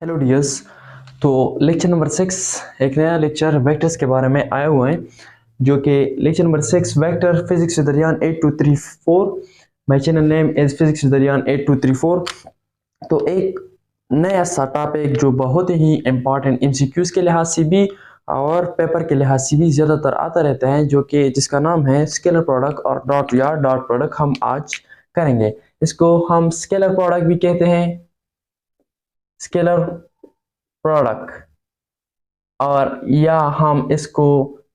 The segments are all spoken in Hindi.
Hello dears. तो लेक्चर नंबर 6 एक नया लेक्चर वेक्टर्स के बारे में आया हुआ है, जो कि lecture number 6 vector physics with 8234। My channel name is physics with 8234। तो एक नया सा टॉपिक जो बहुत ही इंपॉर्टेंट एमसीक्यूज के लिहाज से भी और पेपर के लिहाज से भी ज़्यादातर आता रहता है, जो कि जिसका नाम है स्केलर प्रोडक्ट और डॉट या डॉट प्रोडक्ट हम आज करेंगे। इसको हम स्केलर प्रोडक्ट भी कहते हैं, स्केलर प्रोडक्ट, और या हम इसको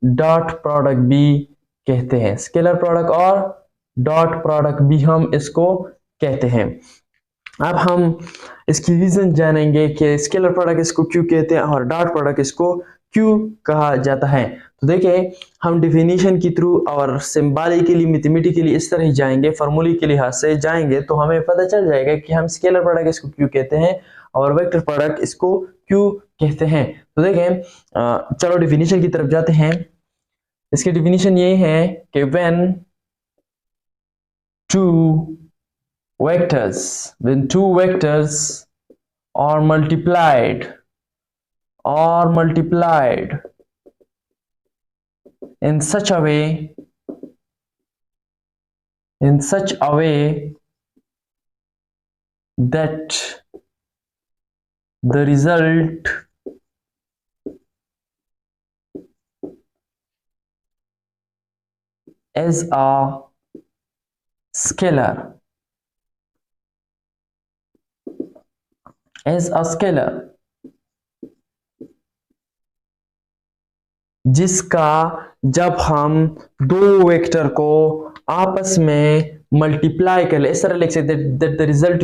डॉट प्रोडक्ट भी कहते हैं। स्केलर प्रोडक्ट और डॉट प्रोडक्ट भी हम इसको कहते हैं। अब हम इसकी रीजन जानेंगे कि स्केलर प्रोडक्ट इसको क्यों कहते हैं और डॉट प्रोडक्ट इसको क्यों कहा जाता है। तो देखिए, हम डिफिनीशन के थ्रू और सिंबॉलिकली मैथमेटिकली इस तरह ही जाएंगे, फार्मूले के लिहाज से जाएंगे, तो हमें पता चल जाएगा कि हम स्केलर प्रोडक्ट इसको क्यों कहते हैं और वेक्टर प्रोडक्ट इसको क्यों कहते हैं। तो देखें, चलो डिफिनीशन की तरफ जाते हैं। इसकी डिफिनीशन ये है कि when two when two vectors are multiplied in such a way that the result is a scalar जिसका जब हम दो वेक्टर को आपस में मल्टीप्लाई कर ले, इस तरह लिख सकते हैं that the result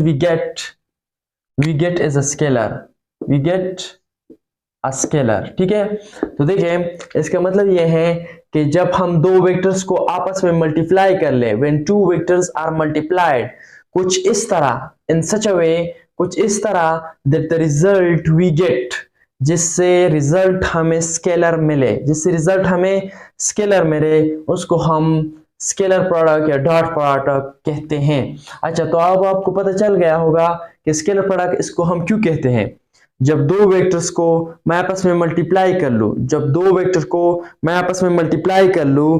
we get is a scalar, we get a scalar। ठीक है, तो देखिए इसका मतलब यह है कि जब हम दो वेक्टर्स को आपस में मल्टीप्लाई कर ले, when two vectors are multiplied, कुछ इस तरह, in such a way, कुछ इस तरह that the result we get, जिससे रिजल्ट हमें स्केलर मिले, उसको हम स्केलर प्रोडक्ट या डॉट प्रोडक्ट कहते हैं। अच्छा, तो अब आपको पता चल गया होगा कि स्केलर प्रोडक्ट इसको हम क्यों कहते हैं। जब दो वेक्टर्स को मैं आपस में मल्टीप्लाई कर लूं,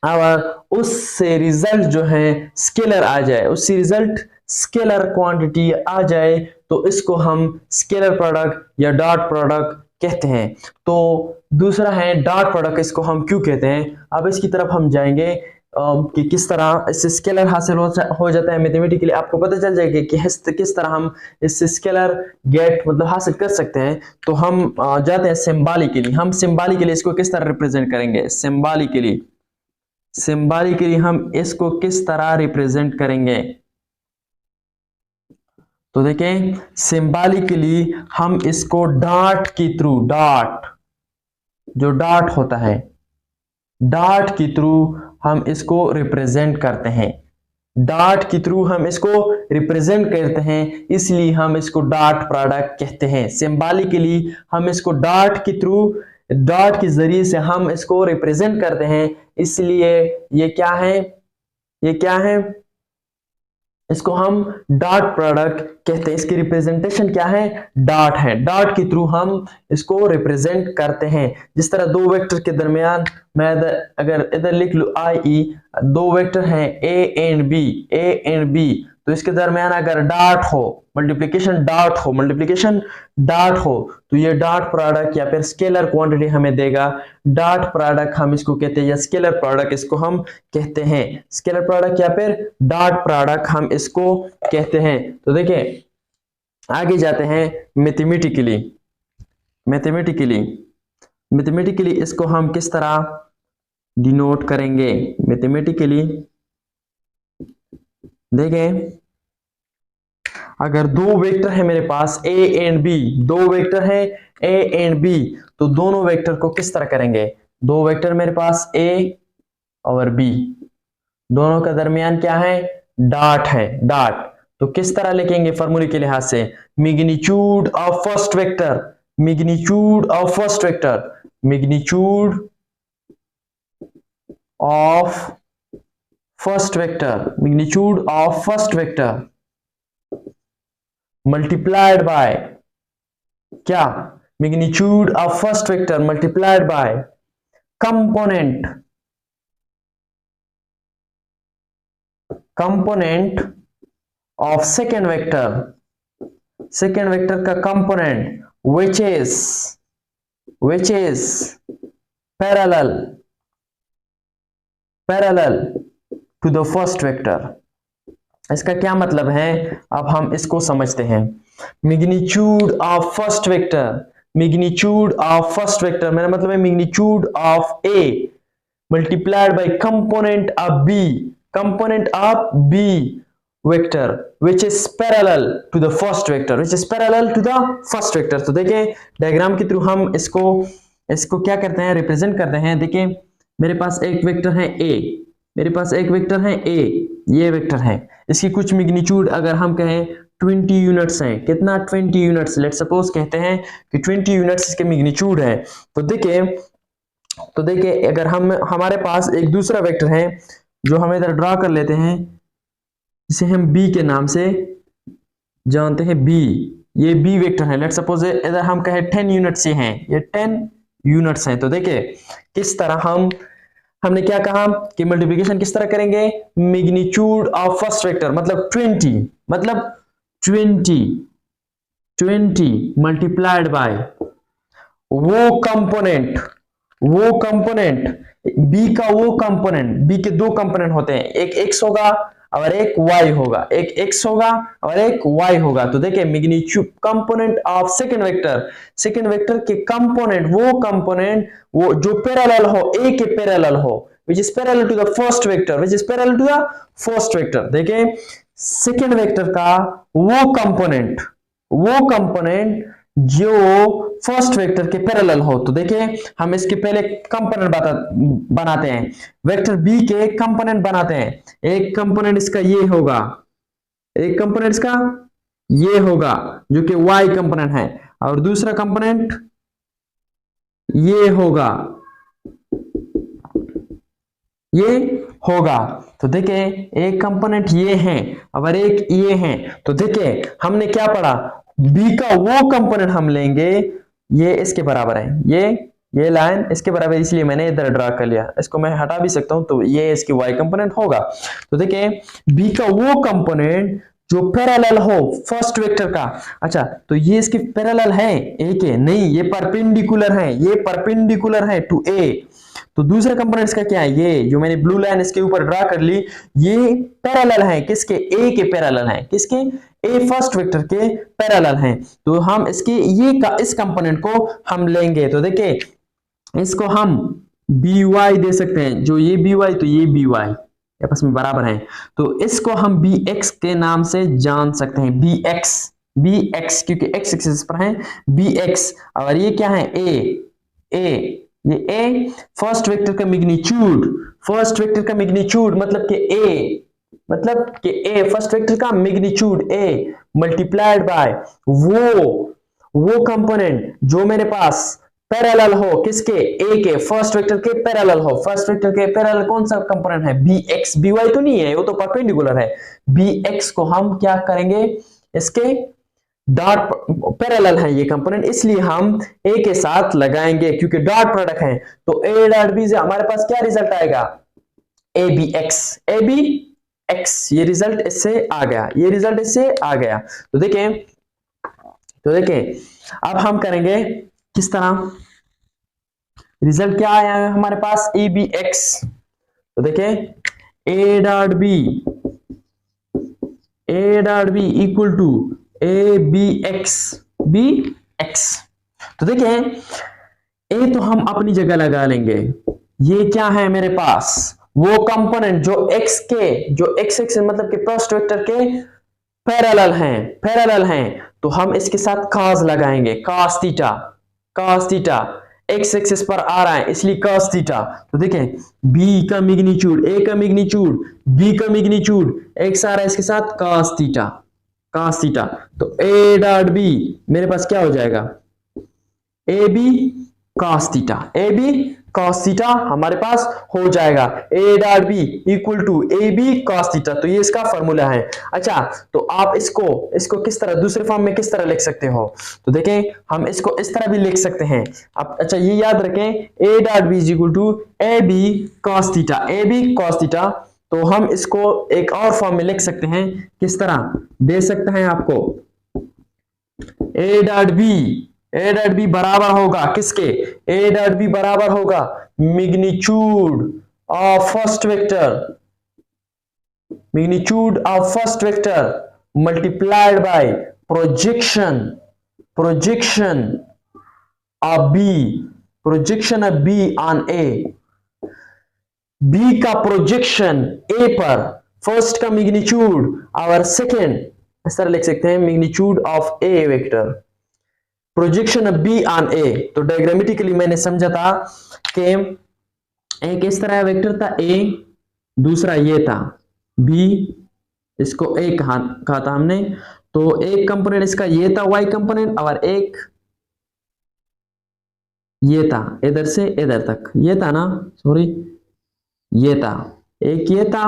और उससे रिजल्ट जो है स्केलर आ जाए, उससे रिजल्ट स्केलर क्वांटिटी आ जाए, तो इसको हम स्केलर प्रोडक्ट या डॉट प्रोडक्ट कहते हैं। तो दूसरा है डॉट प्रोडक्ट, इसको हम क्यों कहते हैं। अब इसकी तरफ हम जाएंगे कि किस तरह इससे स्केलर हासिल हो जाता है। मैथमेटिकली आपको पता चल जाएगा कि किस तरह हम इससे स्केलर गेट मतलब हासिल कर सकते हैं। तो हम जाते हैं सिंबॉलिकली। हम सिंबॉलिकली इसको किस तरह रिप्रेजेंट करेंगे। सिंबॉलिकली हम इसको किस तरह रिप्रेजेंट करेंगे। तो देखें, सिंबॉलिकली हम इसको डॉट के थ्रू, जो डॉट होता है, डॉट के थ्रू हम इसको रिप्रेजेंट करते हैं। इसलिए हम इसको डॉट प्रोडक्ट कहते हैं। सिंबॉलिकली हम इसको डॉट के जरिए से हम इसको रिप्रेजेंट करते हैं। इसलिए ये क्या है, इसको हम डॉट प्रोडक्ट कहते हैं। इसकी रिप्रेजेंटेशन क्या है, डॉट है। डॉट के थ्रू हम इसको रिप्रेजेंट करते हैं। जिस तरह दो वेक्टर के दरमियान मैं अगर इधर लिख लूं i.e. दो वेक्टर हैं a एंड b, तो इसके दरमियान अगर मल्टीप्लिकेशन डॉट हो, तो ये डॉट प्रोडक्ट या फिर स्केलर क्वांटिटी हमें देगा। डॉट प्रोडक्ट हम इसको कहते हैं, या स्केलर प्रोडक्ट इसको हम कहते हैं। स्केलर प्रोडक्ट या फिर डॉट प्रोडक्ट हम इसको कहते हैं। तो देखिए, आगे जाते हैं मैथमेटिकली इसको हम किस तरह डिनोट करेंगे। मैथमेटिकली देखें, अगर दो वेक्टर है मेरे पास a एंड b, तो दोनों वेक्टर को किस तरह करेंगे। दो वेक्टर मेरे पास a और b, दोनों का दरमियान क्या है, डॉट। तो किस तरह लिखेंगे फार्मूले के लिहाज से, magnitude of first vector multiplied by क्या, magnitude of first vector multiplied by component of second vector का component which is parallel to the first vector। इसका क्या मतलब है, अब हम इसको समझते हैं। मैग्नीट्यूड ऑफ फर्स्ट वेक्टर मेरा मतलब है magnitude of a multiplied by component of b vector which is parallel to the first vector। तो देखिए डायग्राम के थ्रू हम इसको क्या करते हैं, रिप्रेजेंट करते हैं। देखिए मेरे पास एक वेक्टर है ए, ये वेक्टर है, इसकी कुछ मैग्नीट्यूड अगर हम कहें 20 यूनिट्स हैं, कितना 20 यूनिट्स, लेट सपोज कहते हैं कि 20 यूनिट्स इसके मैग्नीट्यूड है। तो देखिए अगर हमारे पास एक दूसरा वेक्टर है जो हम इधर ड्रा कर लेते हैं, जिसे हम बी के नाम से जानते हैं, ये बी वेक्टर है। लेट सपोज इधर हम कहें 10 यूनिट्स हैं, ये 10 यूनिट्स हैं। तो देखिए किस तरह हमने क्या कहा कि मल्टीप्लिकेशन किस तरह करेंगे, मैग्नीट्यूड ऑफ फर्स्ट वेक्टर मतलब 20 मल्टीप्लाइड बाय वो कंपोनेंट बी का, बी के दो कंपोनेंट होते हैं, एक एक्स होगा और एक y होगा, तो देखिए magnitude component of second vector के कंपोनेंट वो जो पैरेलल हो, ए के पैरेलल हो, which is parallel to the first vector। देखिए सेकंड वेक्टर का वो कंपोनेंट जो फर्स्ट वेक्टर के पैरेलल हो। तो देखिए हम इसके पहले कंपोनेंट बनाते हैं, वेक्टर बी के कंपोनेंट बनाते हैं। एक कंपोनेंट इसका ये होगा, जो कि y कंपोनेंट है, और दूसरा कंपोनेंट ये होगा। तो देखिए एक कंपोनेंट ये है और एक ये है। तो देखिए हमने क्या पढ़ा, बी का वो कंपोनेंट हम लेंगे, ये इसके बराबर है, ये लाइन इसके बराबर, इसलिए मैंने इधर ड्रा कर लिया, इसको मैं हटा भी सकता हूं, तो ये इसकी y कंपोनेंट होगा। तो देखिए बी का वो कंपोनेंट जो पैरेलल हो फर्स्ट वेक्टर का। अच्छा, तो ये इसके पैरेलल है ए के? नहीं, ये परपेंडिकुलर है टू ए। तो दूसरे कंपोनेंट्स का क्या है, ये जो मैंने ब्लू लाइन इसके ऊपर ड्रा कर ली, ये पैरेलल है किसके, ए के पैरेलल है, किसके, ए फर्स्ट वेक्टर के पैरेलल हैं। तो हम इस कंपोनेंट को हम लेंगे। तो देखिए इसको हम by दे सकते हैं, जो ये by तो ये by आपस में बराबर है, तो इसको हम bx के नाम से जान सकते हैं, bx क्योंकि x एक्सिस पर है, bx। और ये क्या है, ये a फर्स्ट वेक्टर का मैग्नीट्यूड मतलब कि a फर्स्ट वेक्टर का मैग्नीट्यूड a मल्टीप्लाइड बाय वो कंपोनेंट जो मेरे पास पैरेलल हो, किसके, a के फर्स्ट वेक्टर के पैरेलल हो। फर्स्ट वेक्टर के पैरेलल कौन सा कंपोनेंट है, bx, by तो नहीं है, वो तो परपेंडिकुलर है। bx को हम क्या करेंगे, इसके डॉट पैरेलल है ये कंपोनेंट, इसलिए हम a के साथ लगाएंगे क्योंकि डॉट प्रोडक्ट है। तो a डॉट b से हमारे पास क्या रिजल्ट आएगा, abx, ये रिजल्ट इससे आ गया, तो देखें अब हम करेंगे किस तरह, रिजल्ट क्या आया है हमारे पास, abx। तो देखें a dot b equal to abx। तो देखें a तो हम अपनी जगह लगा लेंगे, ये क्या है मेरे पास, वो कंपोनेंट जो x एक्सिस मतलब कि फर्स्ट वेक्टर के पैरेलल हैं। तो हम इसके साथ cos लगाएंगे, cos थीटा x एक्सिस पर आ रहा है इसलिए cos थीटा। तो देखें b का मैग्नीट्यूड, a का मैग्नीट्यूड, b का मैग्नीट्यूड, x आ रहा है इसके साथ cos थीटा। तो a डॉट b मेरे पास क्या हो जाएगा, ab cos cos थीटा हमारे पास हो जाएगा a dot b equal to A b cos theta. तो ये इसका फॉर्मूला है। अच्छा, तो आप इसको किस तरह दूसरे फॉर्म में किस तरह लिख सकते हो? तो देखें, हम इसको इस तरह भी लिख सकते हैं। आप अच्छा ये याद रखें, a dot b equal to A b cos theta, A b cos theta. तो हम इसको एक और फॉर्म में लिख सकते हैं। किस तरह दे सकते हैं आपको? ए डॉट बी बराबर होगा किसके? ए डॉट बी बराबर होगा magnitude of first vector multiplied by projection of B on a. B का प्रोजेक्शन ए पर, फर्स्ट का मैग्नीट्यूड और सेकेंड, इस तरह लिख सकते हैं magnitude of A vector, projection of B on A. तो डायग्रामेटिकली मैंने समझा था कि एक इस तरह वेक्टर था ए, दूसरा ये था बी, इसको ए कहा था हमने। तो एक कंपोनेंट इसका ये था वाई कंपोनेंट, और एक ये था इधर से इधर तक, ये था ना, सॉरी ये था, एक ये था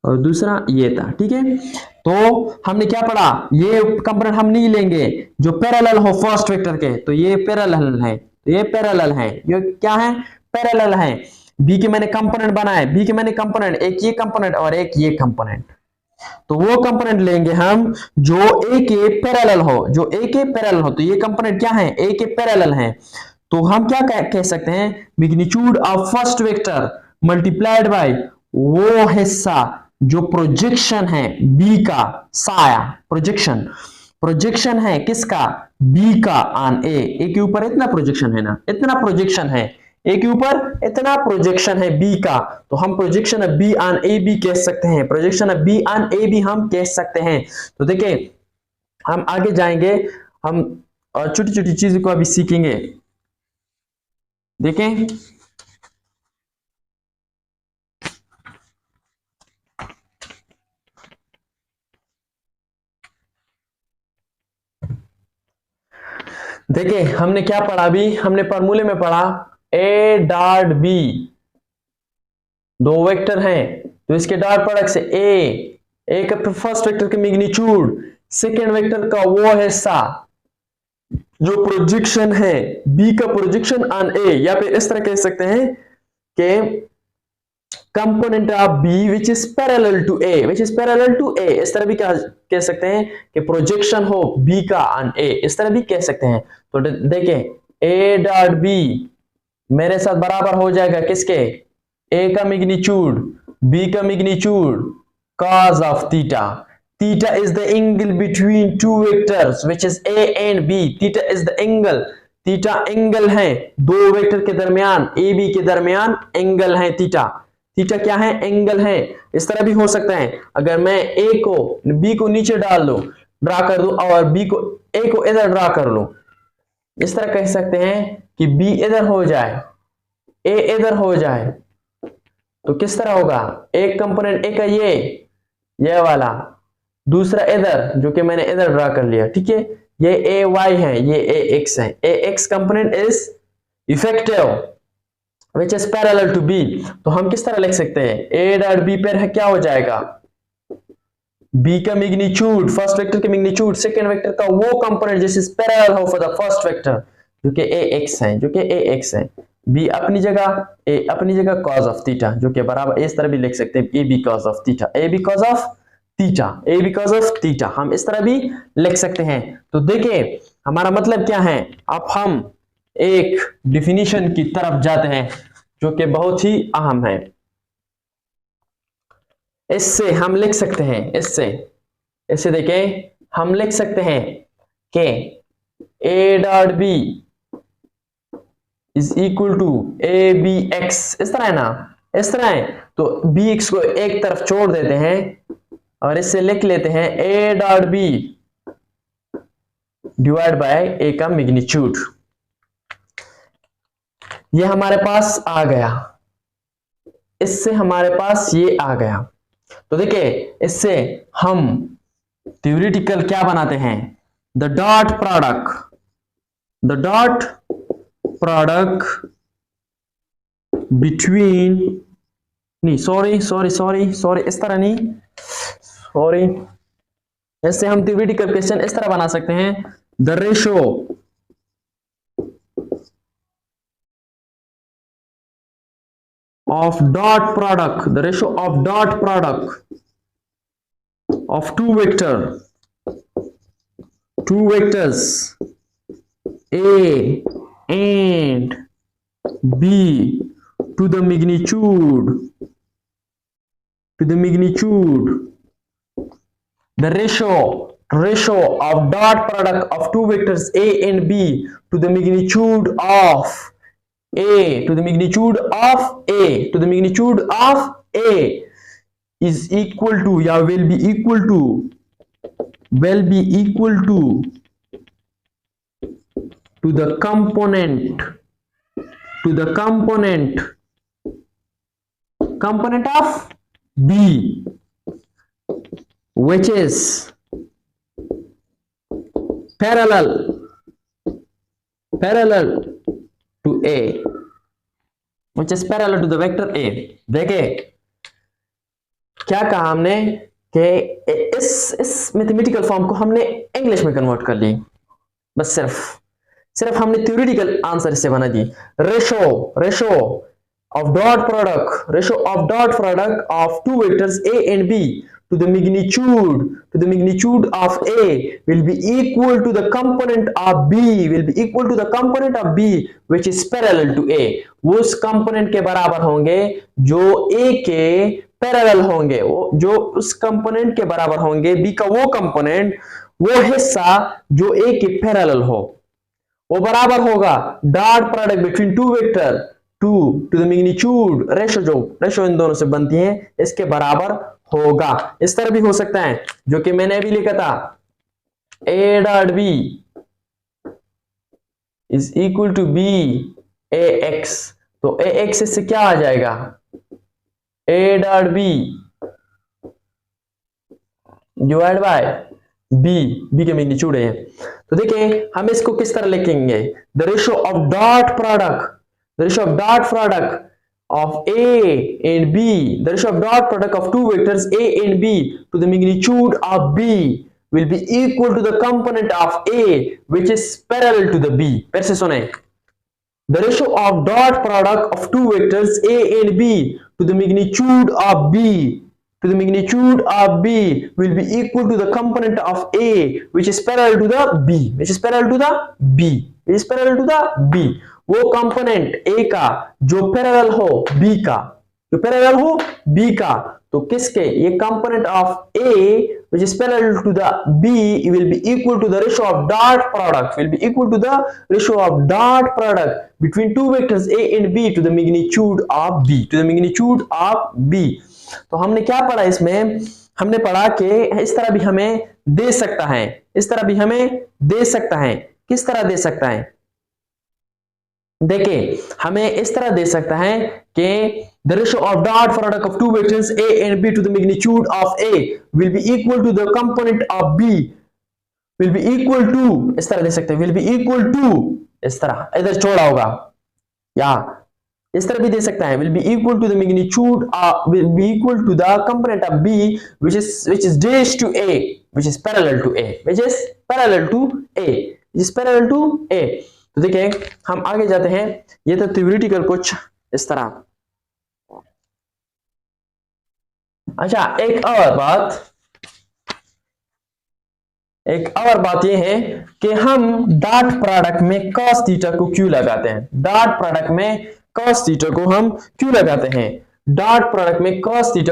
और दूसरा ये था। ठीक है, तो हमने क्या पढ़ा? ये कंपोनेंट हम नहीं लेंगे जो पैरेलल हो फर्स्ट वेक्टर के, तो ये पैरेलल है, ये पैरेलल है, ये क्या है? पैरेलल है। बी के मैंने कंपोनेंट बनाए, बी के मैंने कंपोनेंट, एक ये कंपोनेंट और एक ये कंपोनेंट, तो वो कंपोनेंट लेंगे हम जो ए के पैरेलल हो, जो ए के पैरेलल हो। तो ये कंपोनेंट क्या है? ए के पैरेलल है। तो हम क्या कह सकते हैं? Magnitude of first vector multiplied bye वो हिस्सा जो प्रोजेक्शन है बी का, साया प्रोजेक्शन है किसका? बी का ऑन ए के ऊपर इतना प्रोजेक्शन है ना, इतना प्रोजेक्शन है ए के ऊपर, इतना प्रोजेक्शन है बी का। तो हम projection of B on a b कह सकते हैं, projection of B on a b हम कह सकते हैं। तो देखिए, हम आगे जाएंगे, हम छोटी छोटी चीजों को अभी सीखेंगे। देखें, देखिए हमने क्या पढ़ा? अभी हमने फॉर्मूले में पढ़ा ए डॉट बी, दो वेक्टर हैं तो इसके डॉट प्रोडक्ट से ए का फर्स्ट वेक्टर के मैग्नीट्यूड, सेकेंड वेक्टर का वो हिस्सा जो प्रोजेक्शन है बी का, प्रोजेक्शन ऑन ए, या फिर इस तरह कह सकते हैं कि component of B which is parallel to A, इस तरह भी कह सकते हैं कि प्रोजेक्शन हो बी का ऑन ए, इस तरह भी कह सकते हैं। तो देखें, ए डॉट बी मेरे साथ बराबर हो जाएगा किसके? ए का मैग्नीट्यूड, बी का magnitude cos of theta. Theta is the angle between two vectors which is a and b. Theta is the angle. Theta angle है दो वेक्टर के दरमियान, ए बी के दरमियान एंगल है थीटा। थीटा क्या है? एंगल है। इस तरह भी हो सकता है, अगर मैं ए को बी को नीचे डाल दूं, ड्रा कर दूं, और बी को ए को इधर ड्रा कर लूं, इस तरह कह सकते हैं कि बी इधर हो जाए, ए इधर हो जाए, तो किस तरह होगा? एक कंपोनेंट ए का ये वाला, दूसरा इधर जो कि मैंने इधर ड्रा कर लिया। ठीक है, ये ए वाई है, ये ए एक्स है। A X component is effective which is parallel to B. तो हम किस तरह लिख सकते हैं? ए डॉट बी पर है क्या हो जाएगा? बी का मैग्नीट्यूड, फर्स्ट वेक्टर के मैग्नीट्यूड, सेकंड वेक्टर का वो कंपोनेंट जिस इज पैरेलल हो फॉर द फर्स्ट वेक्टर, जो कि ए एक्स है, बी अपनी जगह, ए अपनी जगह, cos ऑफ थीटा, जो कि बराबर इस तरह भी लिख सकते हैं, a b cos of theta, A b cos of theta, हम इस तरह भी लिख सकते हैं। तो देखिए हमारा मतलब क्या है? अब हम एक डिफिनीशन की तरफ जाते हैं जो कि बहुत ही अहम है। इससे हम लिख सकते हैं, इससे देखें, हम लिख सकते हैं कि a dot B is equal to A b x, इस तरह है ना, इस तरह है। तो बी एक्स को एक तरफ छोड़ देते हैं और इससे लिख लेते हैं A dot B divide by A का मैग्नीट्यूड। ये हमारे पास आ गया, इससे हमारे पास ये आ गया। तो देखिए, इससे हम थ्योरेटिकल क्या बनाते हैं? द डॉट प्रोडक्ट बिटवीन, नहीं सॉरी सॉरी सॉरी सॉरी, इस तरह नहीं, सॉरी, ऐसे हम थ्योरेटिकल क्वेश्चन इस तरह बना सकते हैं, the ratio of dot product, the ratio of dot product of two vectors A and B to the magnitude, the ratio of dot product of two vectors A and B to the magnitude of A to the magnitude of A to the magnitude of A is equal to, या will be equal to the component of B, which is parallel to A, which is parallel to the vector A। देखे क्या कहा हमने कि इस मैथमेटिकल फॉर्म को हमने इंग्लिश में कन्वर्ट कर ली, बस सिर्फ हमने थ्योरेटिकल आंसर से बना दी। Ratio of dot product of two vectors A and B to the magnitude of A will be equal to the component of B, which is parallel to A। वो उस कंपोनेंट के बराबर होंगे जो A के पैरेलल होंगे, जो उस कंपोनेंट के बराबर होंगे, B का वो कंपोनेंट, वो हिस्सा जो A के पैरेलल हो, वो बराबर होगा dot product between two vector to the magnitude, ratio इन दोनों से बनती है, इसके बराबर होगा। इस तरह भी हो सकता है जो कि मैंने अभी लिखा था, A dot B is equal to B AX, तो AX से क्या आ जाएगा, A dot B divide by B के मैग्नीट्यूड है। तो देखिए हम इसको किस तरह लिखेंगे, the ratio of dot product of A and B, the ratio of dot product of two vectors A and B to the magnitude of B will be equal to the component of A which is parallel to the B। फिर से सुने, the ratio of dot product of two vectors A and B to the magnitude of B will be equal to the component of A which is parallel to the B, वो कंपोनेंट A का जो पैरेलल हो B का, तो किसके, ये component of A which is parallel to the B will be equal to the ratio of dot product between two vectors A and B to the magnitude of B। तो हमने क्या पढ़ा इसमें, हमने पढ़ा कि इस तरह भी हमें दे सकता है, किस तरह दे सकता है, देखिए हमें इस तरह दे सकता है कि the ratio of dot product of two vectors A and B to the magnitude of A will be equal to the component of B will be equal to, इस तरह दे सकते हैं, will be equal to, इस तरह इधर छोड़ा होगा, या इस तरह भी दे सकता है, will be equal to the magnitude will be equal to the component of B which is dash to A, which is parallel to A। तो देखिए हम आगे जाते हैं, ये तो थ्योरेटिकल कुछ इस तरह। अच्छा एक और बात ये है कि हम डॉट प्रोडक्ट में cos थीटा को क्यों लगाते हैं, डॉट प्रोडक्ट में cos थीटा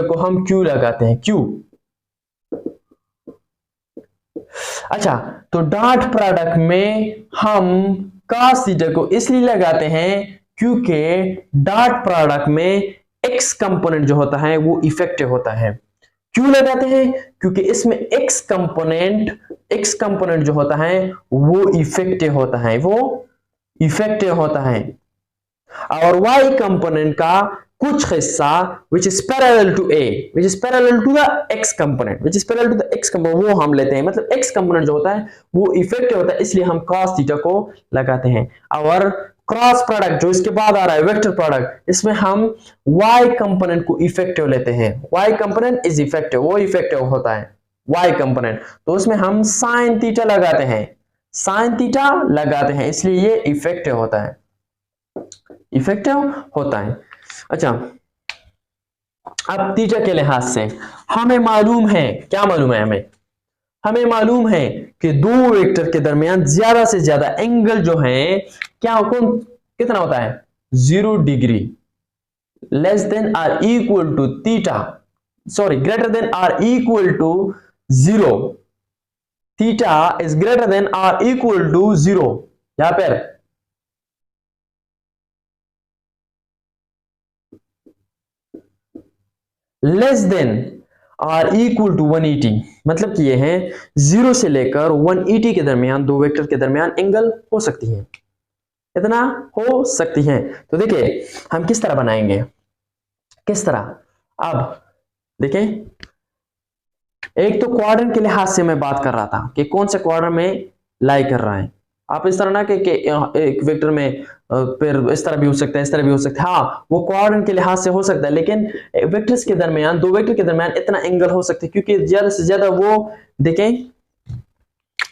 को हम क्यों लगाते हैं, क्यों? अच्छा तो डॉट प्रोडक्ट में हम cos थीटा को इसलिए लगाते हैं क्योंकि डॉट प्रोडक्ट में x कंपोनेंट जो होता है वो इफेक्टिव होता है। क्यों लगाते हैं? क्योंकि इसमें x कंपोनेंट जो होता है वो इफेक्टिव होता है, और y कंपोनेंट का कुछ हिस्सा which is parallel to the x component, वो हम लेते हैं, मतलब x कंपोनेंट जो होता है वो इफेक्टिव होता है, इसलिए हम cos थीटा को लगाते हैं। और क्रॉस प्रोडक्ट जो इसके बाद आ रहा है वेक्टर प्रोडक्ट, इसमें हम y कंपोनेंट को इफेक्टिव लेते हैं। y कंपोनेंट इज इफेक्टिव, वो इफेक्टिव होता है y कंपोनेंट, तो उसमें हम साइन थीटा लगाते हैं, साइन थीटा लगाते हैं, इसलिए ये इफेक्टिव होता है, इफेक्टिव होता है। अच्छा, अब थीटा के लिहाज से हमें मालूम है, क्या मालूम है हमें? हमें मालूम है कि दो वेक्टर के दरमियान ज्यादा से ज्यादा एंगल जो है क्या कौन कितना होता है? 0 degree, less than or equal to theta, sorry greater than or equal to 0, theta is greater than or equal to 0। यहां पर less than or equal to 180, मतलब कि ये है 0 से लेकर 180 के दरमियान दो वेक्टर के दरमियान एंगल हो सकती है, इतना हो सकती है। तो देखिए हम किस तरह बनाएंगे, किस तरह? अब देखें, एक तो क्वाड्रेंट के लिहाज से मैं बात कर रहा था कि कौन से क्वाड्रेंट में लाई कर रहा है। आप इस तरह ना कि एक वेक्टर में फिर इस तरह भी हो सकता है, इस तरह भी हो सकता है, हाँ वो क्वाड्रेंट के लिहाज से हो सकता है, लेकिन वेक्टर्स के दरमियान, दो वेक्टर के दरमियान इतना एंगल हो सकता है क्योंकि ज्यादा से ज्यादा वो देखें,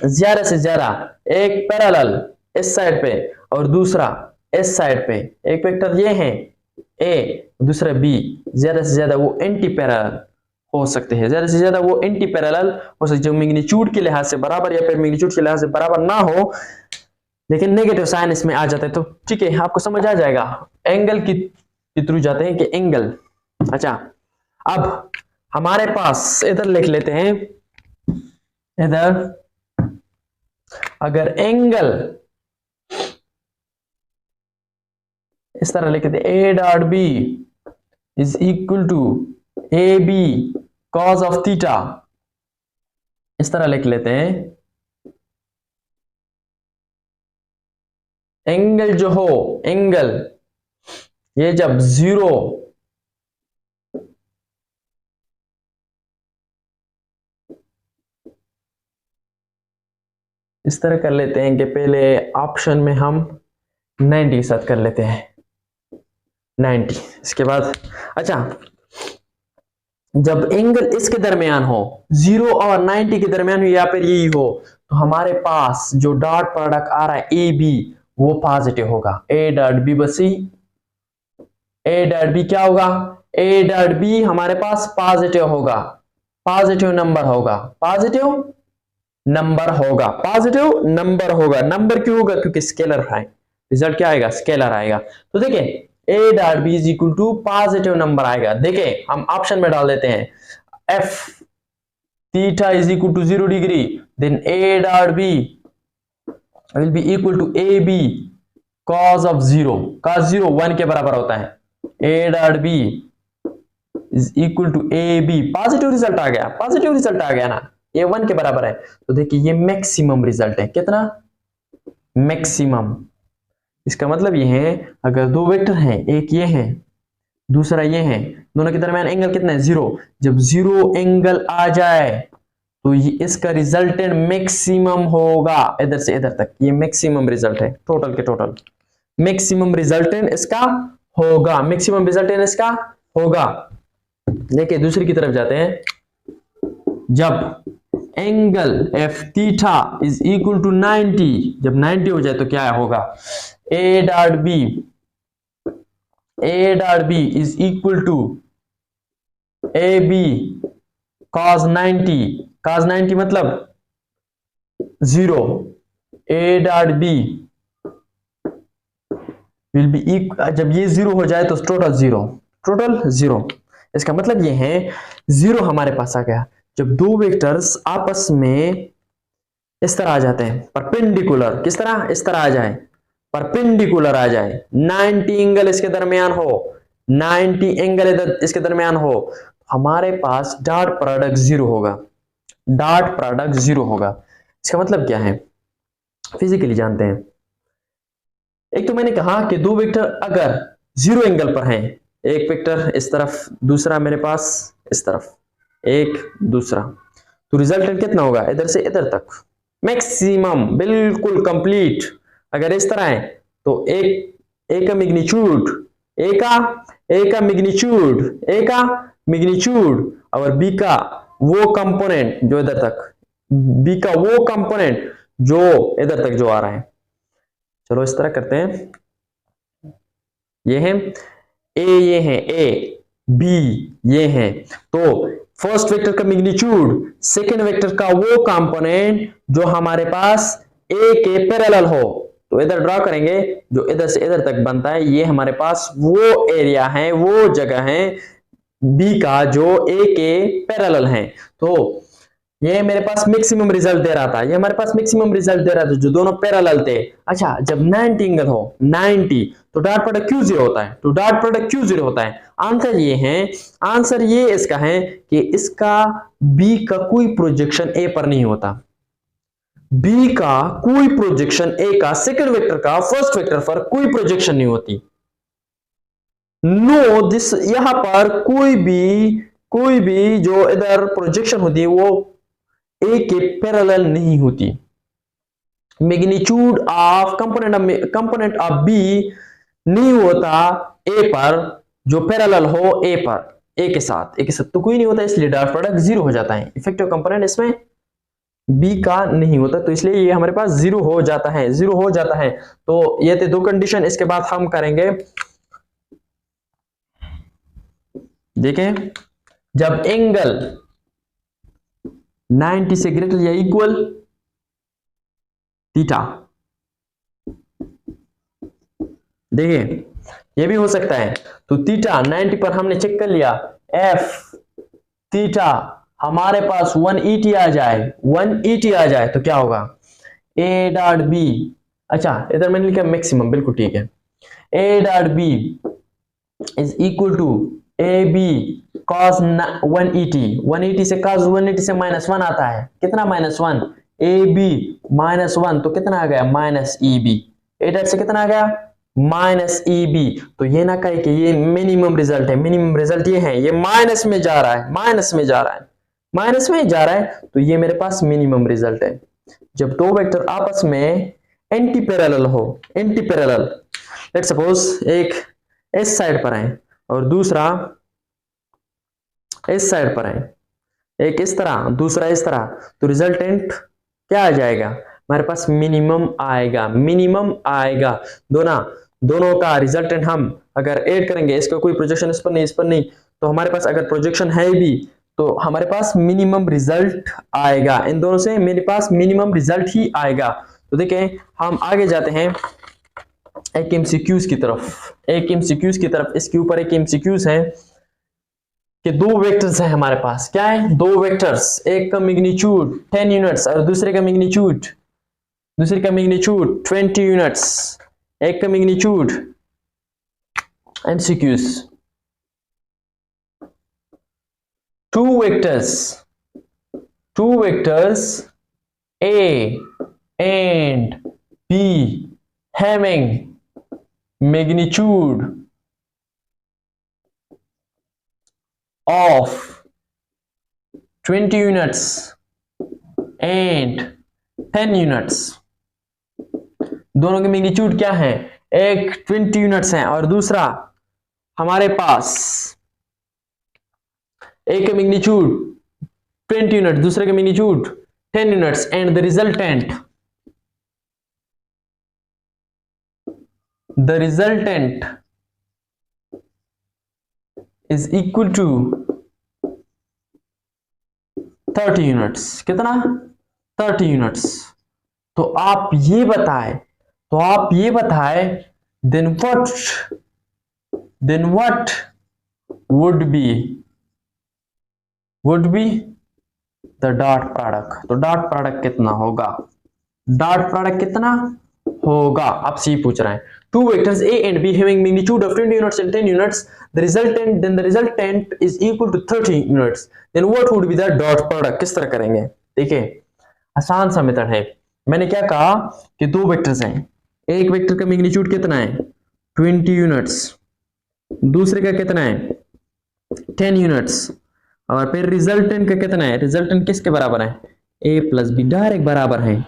ज्यादा से ज्यादा एक पैरेलल इस साइड पे और दूसरा इस साइड पे, एक वेक्टर ये है ए दूसरा बी, ज्यादा से ज्यादा वो एंटी पैरेलल हो सकते हैं, ज्यादा से ज्यादा वो एंटी पैरेलल हो सकते हैं, जो मैग्नीट्यूड के लिहाज से बराबर या फिर मैग्नीट्यूड के लिहाज से बराबर ना हो, लेकिन नेगेटिव साइन इसमें आ जाता है। तो ठीक है, आपको समझ आ जाएगा एंगल के थ्रू जाते हैं कि एंगल। अच्छा, अब हमारे पास इधर लिख लेते हैं, इधर अगर एंगल इस तरह लिख देते a dot B is equal to A B cos of theta, इस तरह लिख लेते हैं, एंगल जो हो, एंगल ये जब 0 इस तरह कर लेते हैं कि पहले ऑप्शन में हम 90 के साथ कर लेते हैं, 90, इसके बाद अच्छा जब एंगल इसके दरमियान हो 0 और 90 के दरमियान हो या फिर यही हो, तो हमारे पास जो डॉट प्रोडक्ट आ रहा है ए बी वो पॉजिटिव होगा, ए डॉट बी बसी, ए डॉट बी क्या होगा? ए डॉट बी हमारे पास पॉजिटिव होगा, पॉजिटिव नंबर होगा, पॉजिटिव नंबर होगा, पॉजिटिव नंबर होगा। नंबर क्यों होगा? क्योंकि स्केलर है, रिजल्ट क्या आएगा? स्केलर आएगा। तो देखिए A dot B is equal to positive number आएगा। देखिए हम ऑप्शन में डाल देते हैं, if theta is equal to 0 degree, then A dot B will be equal to A B cos of 0, cos 0 1 के बराबर होता है, ए dot B is equal to A B, positive result आ गया, पॉजिटिव रिजल्ट आ गया ना, ये 1 के बराबर है। तो देखिए ये मैक्सिमम रिजल्ट है, कितना? मैक्सिमम। इसका मतलब ये है अगर दो वेक्टर हैं, एक ये है दूसरा ये है, दोनों के दरमियान एंगल कितना है? 0। जब 0 एंगल आ जाए तो ये इसका रिजल्टेंट मैक्सिमम होगा, इधर से इधर तक, ये मैक्सिमम रिजल्ट है, टोटल के टोटल मैक्सिमम रिजल्टेंट इसका होगा, मैक्सिमम रिजल्टेंट इसका होगा। देखिए दूसरी की तरफ जाते हैं, जब angle of theta is equal to 90, जब 90 हो जाए तो क्या होगा? A dot B is equal to A b cos 90, cos 90 मतलब 0, a dot B will be equal, जब ये 0 हो जाए तो टोटल 0, टोटल 0। इसका मतलब ये है 0 हमारे पास आ गया जब दो वेक्टर्स आपस में इस तरह आ जाते हैं, परपेंडिकुलर, किस तरह? इस तरह आ जाए, परपेंडिकुलर आ जाए, 90 एंगल इसके दरमियान हो, 90 एंगल इधर इसके दरमियान हो, हमारे पास डॉट प्रोडक्ट 0 होगा, डॉट प्रोडक्ट 0 होगा। इसका मतलब क्या है? फिजिकली जानते हैं। एक तो मैंने कहा कि दो वेक्टर अगर 0 एंगल पर हैं, एक वेक्टर इस तरफ, दूसरा मेरे पास इस तरफ, एक दूसरा, तो रिजल्टेंट कितना होगा? इधर से इधर तक मैक्सिमम, बिल्कुल कंप्लीट। अगर इस तरह है तो ए का मैग्नीट्यूड, ए का मैग्नीट्यूड और बी का वो कंपोनेंट जो इधर तक, बी का वो कंपोनेंट जो इधर तक जो आ रहा है। चलो इस तरह करते हैं, ये है ए, ये है ए, बी ये है, तो फर्स्ट वेक्टर का मैग्नीट्यूड सेकेंड वेक्टर का वो कंपोनेंट जो हमारे पास ए के पैरेलल हो, तो इधर ड्रॉ करेंगे, जो इधर से इधर तक बनता है ये हमारे पास वो एरिया है, वो जगह है बी का जो ए के पैरेलल है। तो ये मेरे पास मैक्सिमम रिजल्ट दे रहा था, ये हमारे पास मैक्सिमम रिजल्ट दे रहा था जो दोनों पैरेलल थे। अच्छा, जब 90 एंगल हो 90 तो डॉट प्रोडक्ट क्यू जीरो होता है, तो डॉट प्रोडक्ट क्यू जीरो होता है। आंसर ये है, आंसर ये इसका है कि इसका बी का कोई प्रोजेक्शन ए पर नहीं होता, बी का कोई प्रोजेक्शन ए का सेकंड वेक्टर का फर्स्ट वेक्टर पर कोई प्रोजेक्शन नहीं होती। नो दिस, यहां पर कोई भी जो इधर प्रोजेक्शन होती है वो ए के पैरेलल नहीं होती। Magnitude of component of b नहीं होता ए पर जो पैरेलल हो ए पर, ए के साथ तो कोई नहीं होता, इसलिए डॉट प्रोडक्ट जीरो हो जाता है। इफेक्टिव कंपोनेंट इसमें बी का नहीं होता, तो इसलिए ये हमारे पास जीरो हो जाता है, जीरो हो जाता है। तो ये थे दो कंडीशन। इसके बाद हम करेंगे, देखें, जब एंगल 90 से ग्रेटर या इक्वल थीटा, देखिए ये भी हो सकता है, तो थीटा 90 पर हमने चेक कर लिया, एफ थीटा हमारे पास 180 आ जाए, 180 आ जाए तो क्या होगा, ए डॉट बी, अच्छा इधर मैंने लिखा मैक्सिमम, बिल्कुल ठीक है, ए dot B is equal to A b cos 180 से cos 180 से -1 आता है, कितना -1, ए बी -1 तो कितना आ गया माइनस ई बी, ए डॉट से कितना आ गया माइनस ई बी। तो ये ना कहे कि ये मिनिमम रिजल्ट है, मिनिमम रिजल्ट ये है, ये माइनस में जा रहा है, माइनस में जा रहा है, तो ये मेरे पास मिनिमम रिजल्ट है। जब दो वेक्टर आपस में एंटी पैरेलल हो, एंटी पैरेलल, लेट सपोज एक इस साइड पर है और दूसरा इस साइड पर है, एक इस तरह दूसरा इस तरह, तो रिजल्टेंट क्या आ जाएगा हमारे पास, मिनिमम आएगा, मिनिमम आएगा। दोनों का रिजल्टेंट हम अगर ऐड करेंगे, इसका कोई प्रोजेक्शन इस पर नहीं, इस पर नहीं, तो हमारे पास अगर प्रोजेक्शन है भी तो हमारे पास मिनिमम रिजल्ट आएगा, इन दोनों से मेरे पास मिनिमम रिजल्ट ही आएगा। तो देखें हम आगे जाते हैं एक एमसीक्यूज की तरफ, इसके ऊपर एक एमसीक्यूज है कि दो वेक्टर्स हैं हमारे पास, क्या है, दो वेक्टर्स, एक का मैग्नीट्यूड 10 यूनिट्स और दूसरे का मैग्नीट्यूड 20 यूनिट्स, एक का magnitude, MCQs, two vectors A and B having magnitude of 20 units and 10 units, दोनों के मैग्नीट्यूड क्या है, एक 20 यूनिट्स है और दूसरा हमारे पास एक का मैग्नीट्यूड 20 यूनिट, दूसरे का magnitude 10 units, and the resultant is equal to 30 units, कितना 30 यूनिट्स। तो आप ये बताएं then what would be the dot product। तो डॉट प्रोडक्ट कितना होगा, आपसे ये पूछ रहा है। Two vectors A and B having magnitude of 20 units and 10 units, the resultant is equal to 30 units, then what would be the dot product। किस तरह करेंगे, देखिए आसान सा मेथड है। मैंने क्या कहा कि दो वेक्टर्स हैं, एक वेक्टर का मैग्नीट्यूड कितना है 20 यूनिट्स, दूसरे का कितना है 10 यूनिट्स, और फिर रिजल्टेंट का कितना है, रिजल्टेंट किसके बराबर है, a प्लस बी, डायरेक्ट बराबर है,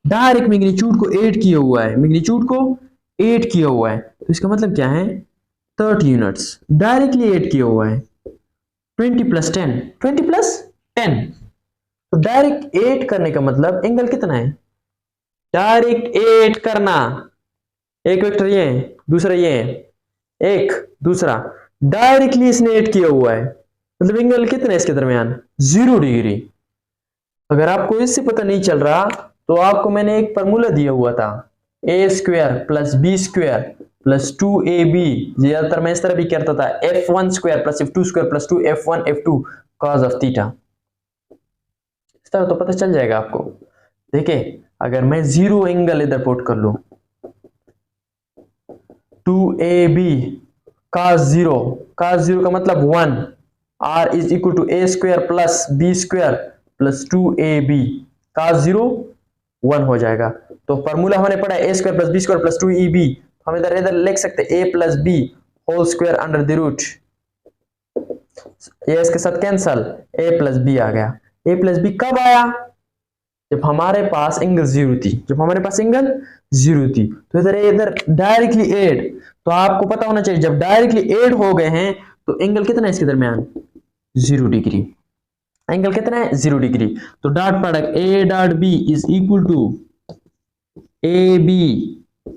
डायरेक्ट मैग्नीट्यूड को ऐड किया हुआ है, मैग्नीट्यूड को 8 किया हुआ है, तो इसका मतलब क्या है 30 यूनिट्स। डायरेक्टली 8 किया हुआ है, 20 प्लस 10, 20 प्लस 10, तो डायरेक्ट 8 करने का मतलब एंगल कितना है, डायरेक्ट 8 करना, एक वेक्टर ये है, दूसरा ये है, एक दूसरा, डायरेक्टली इसने 8 किया हुआ है, मतलब एंगल कितना है इसके दरमियान, 0 डिग्री। अगर आपको इससे पता नहीं चल रहा तो आपको मैंने एक फार्मूला दिया हुआ था, A square plus B square plus 2ab, ज्यादातर मैं इस तरह भी करता था, f1 square plus f2 square plus 2f1 f2 cos of theta. इस तरह तो पता चल जाएगा आपको। देखिए अगर मैं 0 एंगल इधर पुट कर लूं, 2ab cos 0, cos 0 का मतलब 1, r is equal to a square plus b square plus 2ab, cos 0 1 हो जाएगा। तो फॉर्मूला हमने पढ़ा है a square plus b square plus 2ab, हम इधर इधर लिख सकते हैं a plus b whole square under the root, ये इसके साथ कैंसल, a प्लस b आ गया। a प्लस b कब आया, जब हमारे पास एंगल 0 थी, जब हमारे पास एंगल 0 थी। तो इधर इधर डायरेक्टली 8, तो आपको पता होना चाहिए जब डायरेक्टली 8 हो गए हैं तो एंगल कितना है इसके दरमियान, 0 डिग्री। एंगल कितना है, 0 डिग्री। तो dot product a dot b is equal to ab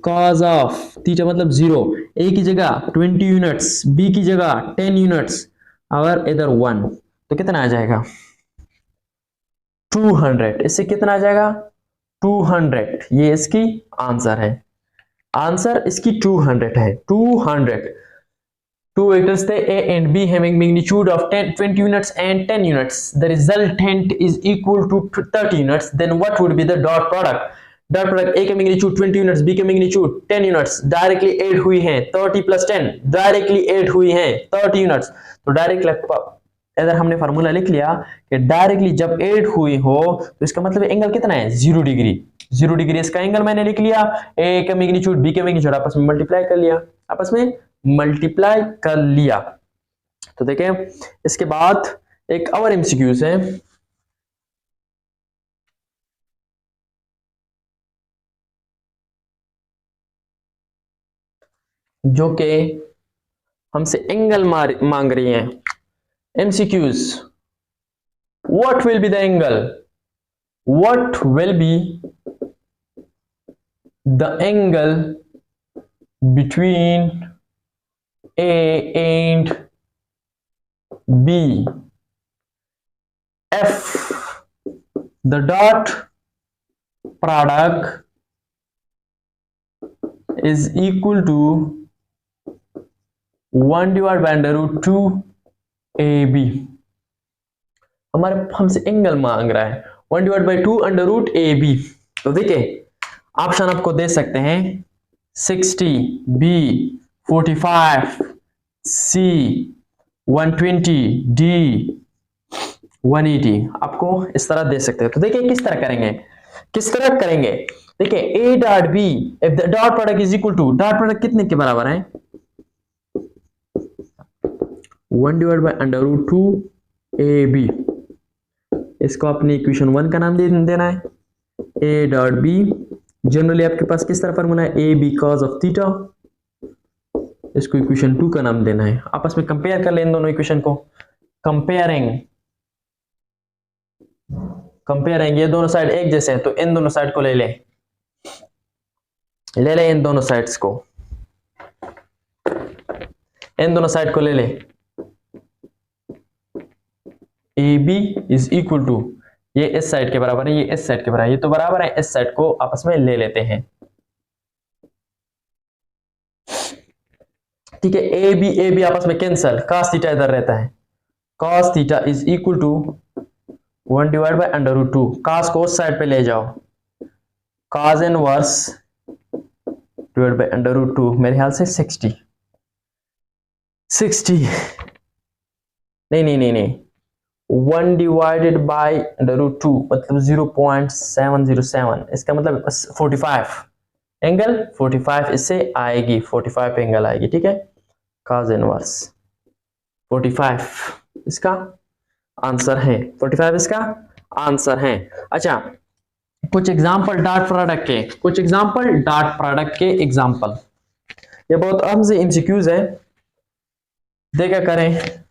cos of theta मतलब 0, a की जगह 20 यूनिट्स, b की जगह 10 यूनिट्स और इधर 1, तो कितना आ जाएगा 200। इससे कितना आ जाएगा 200, ये इसकी आंसर है, आंसर इसकी 200 है। 200 टू वेक्टर्स थे a and b having magnitude of 20 units and 10 units, the resultant is equal to 30 units, then what would be the dot product? Dot product a का मैग्नीट्यूड 20 यूनिट्स, b का मैग्नीट्यूड 10 यूनिट्स, डायरेक्टली ऐड हुई हैं 30 प्लस 10, डायरेक्टली ऐड हुई हैं 30 यूनिट्स। तो डायरेक्टली अगर हमने फार्मूला लिख लिया कि डायरेक्टली जब ऐड हुई हो तो इसका मतलब एंगल कितना है 0 डिग्री। 0 डिग्री इसका एंगल मैंने लिख लिया, a का मैग्नीट्यूड b का मैग्नीट्यूड आपस में मल्टीप्लाई कर लिया, आपस में मल्टीप्लाई कर लिया। तो देखें इसके बाद एक और एमसीक्यूज है, जो कि हमसे एंगल मांग रही हैं। MCQs, what will be the angle, what will be the angle between A and B, F the dot product is equal to 1 divided by under root 2 AB। हमारे हमसे एंगल मांग रहा है 1 divided by 2 under root AB। तो देखिए ऑप्शन आपको दे सकते हैं 60, B 45, C 120, D 180, आपको इस तरह दे सकते हैं। तो देखिए किस तरह करेंगे, किस तरह करेंगे। देखिए A dot B if the dot product is equal to, dot product कितने के बराबर है 1 divide by under root 2 AB। इसको अपनी इक्वेशन 1 का नाम देना है A डॉट B। जनरली आपके पास किस तरह फॉर्मूला है AB cos ऑफ थीटा, इसको इक्वेशन 2 का नाम देना है। आपस में कंपेयर कर लें इन दोनों इक्वेशन को, कंपेयरिंग ये दोनों साइड एक जैसे हैं तो इन दोनों साइड को ले लें इन दोनों साइड्स को, इन दोनों साइड को ले लें। AB इज इक्वल टू, ये इस साइड के बराबर है, ये इस साइड के बराबर है, ये तो बराबर है, इस साइड को आपस में ले लेते हैं। ठीक है, AB आपस में कैंसल, cos थीटा इधर रहता है, cos theta is equal to 1 divide by under root 2, cos को उस साइड पे ले जाओ, cos inverse divide by under root 2, मेरे ख्याल से 60 नहीं 1 डिवाइडेड बाय अंडर रूट 2 मतलब 0.707, इसका मतलब 45 एंगल 45 इससे आएगी, 45 एंगल आएगी। ठीक है, cos इनवर्स 45 इसका आंसर है, 45 इसका आंसर है। अच्छा, कुछ एग्जांपल डॉट प्रोडक्ट के, कुछ एग्जांपल डॉट प्रोडक्ट के एग्जांपल। ये बहुत अहम से एमसीक्यूज हैं, देखा करें।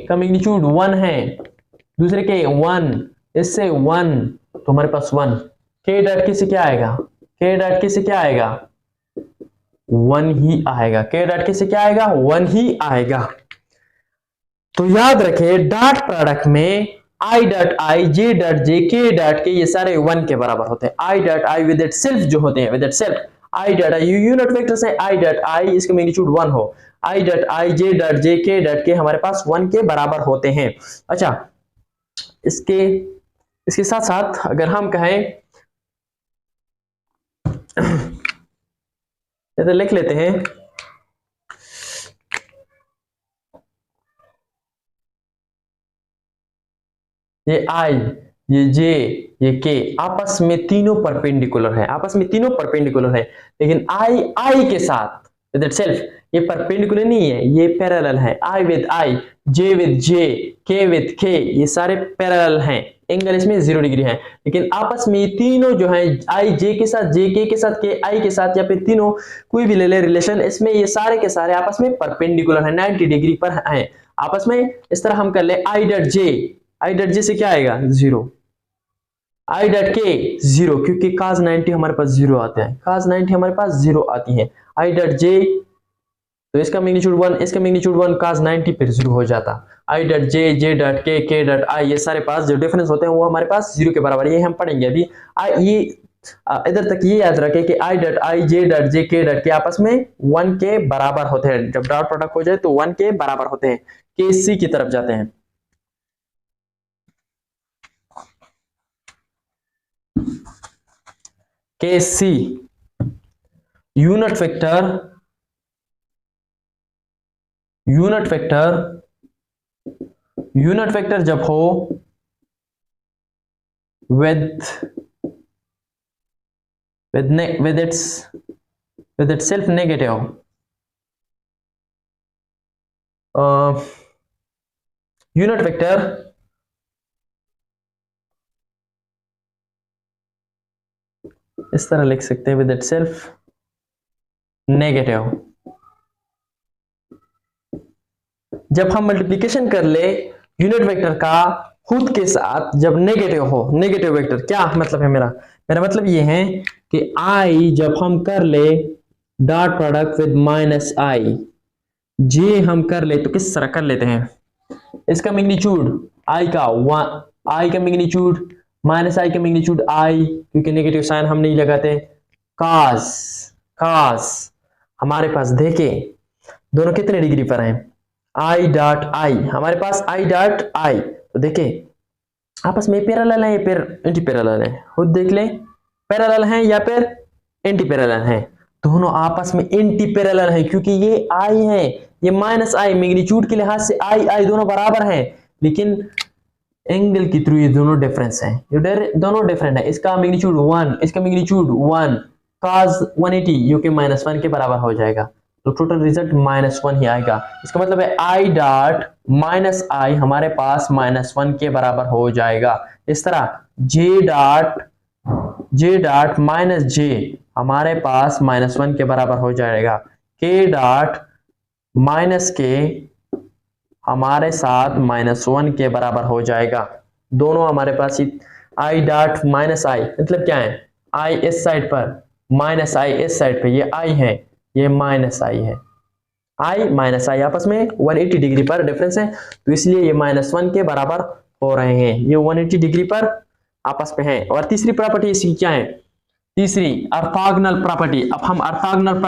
का मैग्नीट्यूड 1 है, दूसरे के 1, इससे 1, तो हमारे पास 1। के डॉट के से क्या आएगा, के डॉट के से क्या आएगा, 1 ही आएगा। के डॉट के से क्या आएगा, 1 ही आएगा। तो याद रखे डॉट प्रोडक्ट में आई डॉट आई, जे डॉट जे, के डॉट के, ये सारे 1 के बराबर होते हैं। आई dot I with it self जो होते हैं, with it self I dot I, unit vector से आई डॉट आई इसका मैग्नीट्यूड 1 हो, आई डॉट आई, जे डॉट जे, के डॉट के हमारे पास 1 के बराबर होते हैं। अच्छा, इसके साथ साथ अगर हम कहें तो लिख लेते हैं ये आई, ये जे, ये के आपस में तीनों परपेंडिकुलर है, आपस में तीनों परपेंडिकुलर है, लेकिन आई के साथ विद इट सेल्फ ये परपेंडिकुलर नहीं है, ये पैरेलल है। आई with I, J with J, के विद के, ये सारे पैरेलल हैं, एंगल इसमें 0 डिग्री है। लेकिन आपस में ये तीनों जो है आई जे के साथ, जे के साथ, के आई के साथ, या फिर तीनों कोई भी ले ले रिलेशन, इसमें ये सारे के सारे आपस में परपेंडिकुलर है, 90 डिग्री पर है आपस में। इस तरह हम कर ले आई डॉट जे, आई डॉट जे से क्या आएगा 0, आई डॉट के 0, क्योंकि cos 90 हमारे पास 0 आते हैं, cos 90 हमारे पास 0 आती है। आई डॉट जे, तो इसका मैग्नीट्यूड 1, इसका मैग्नीट्यूड 1, cos 90 फिर 0 हो जाता। आई डॉट जे, जे डॉट के डॉट आई, ये सारे पास जो डिफरेंस होते हैं वो हमारे पास 0 के बराबर, ये हम पढ़ेंगे अभी। ये इधर तक ये याद रखें कि आई डॉट आई, जे डॉट जे, के डॉट के आपस में 1 के बराबर होते हैं। जब डॉट प्रोडक्ट हो जाए तो 1 के बराबर होते हैं। के सी की तरफ जाते हैं। के C unit vector, unit vector, unit vector जब हो with its self negative, unit vector इस तरह लिख सकते हैं, विद इट सेल्फ नेगेटिव। जब हम मल्टीप्लिकेशन कर ले यूनिट वेक्टर का खुद के साथ, जब नेगेटिव हो, नेगेटिव वेक्टर क्या मतलब है मेरा मतलब ये है कि आई जब हम कर ले डॉट प्रोडक्ट विद माइनस आई, जे हम कर ले तो किस तरह कर लेते हैं, इसका मैग्नीट्यूड आई का 1, आई का मैग्नीट्यूड माइनस आई का मैग्नीट्यूड आई, क्योंकि नेगेटिव साइन हम नहीं लगाते, कास हमारे पास देखें दोनों कितने डिग्री पर हैं, आई डॉट आई, हमारे पास आई डॉट आई, तो देखें आपस में पैरेलल है या फिर एंटी पैरेलल है, खुद देख ले, पैरेलल है या फिर एंटी पैरेलल है, दोनों आपस में एंटी पैरेलल है, क्योंकि ये आई है, ये माइनस आई, मैग्नीट्यूड के लिहाज से आई दोनों बराबर हैं, लेकिन एंगल के थ्रू ये दोनों डिफरेंस हैं, ये दोनों डिफरेंट है। इसका मैग्नीट्यूड 1, इसका मैग्नीट्यूड 1, cos 180 जो कि -1 के बराबर हो जाएगा, तो टोटल रिजल्ट -1 ही आएगा। इसका मतलब है आई डॉट माइनस आई हमारे पास -1 के बराबर हो जाएगा। इस तरह जे डॉट माइनस जे हमारे पास -1 के बराबर हो जाएगा, के डॉट माइनस के हमारे साथ -1 के बराबर हो जाएगा। दोनों हमारे पास आई डॉट माइनस आई मतलब क्या है, आई इस साइड पर, माइनस आई इस साइड पर, ये आई है, ये माइनस आई है, आई माइनस आई आपस में 180 डिग्री पर डिफरेंस है, तो इसलिए ये -1 के बराबर हो रहे हैं, ये 180 डिग्री पर आपस में है। और तीसरी प्रॉपर्टी इसकी क्या है, तीसरी ऑर्थोगोनल प्रॉपर्टी। अब हम ऑर्थोगोनल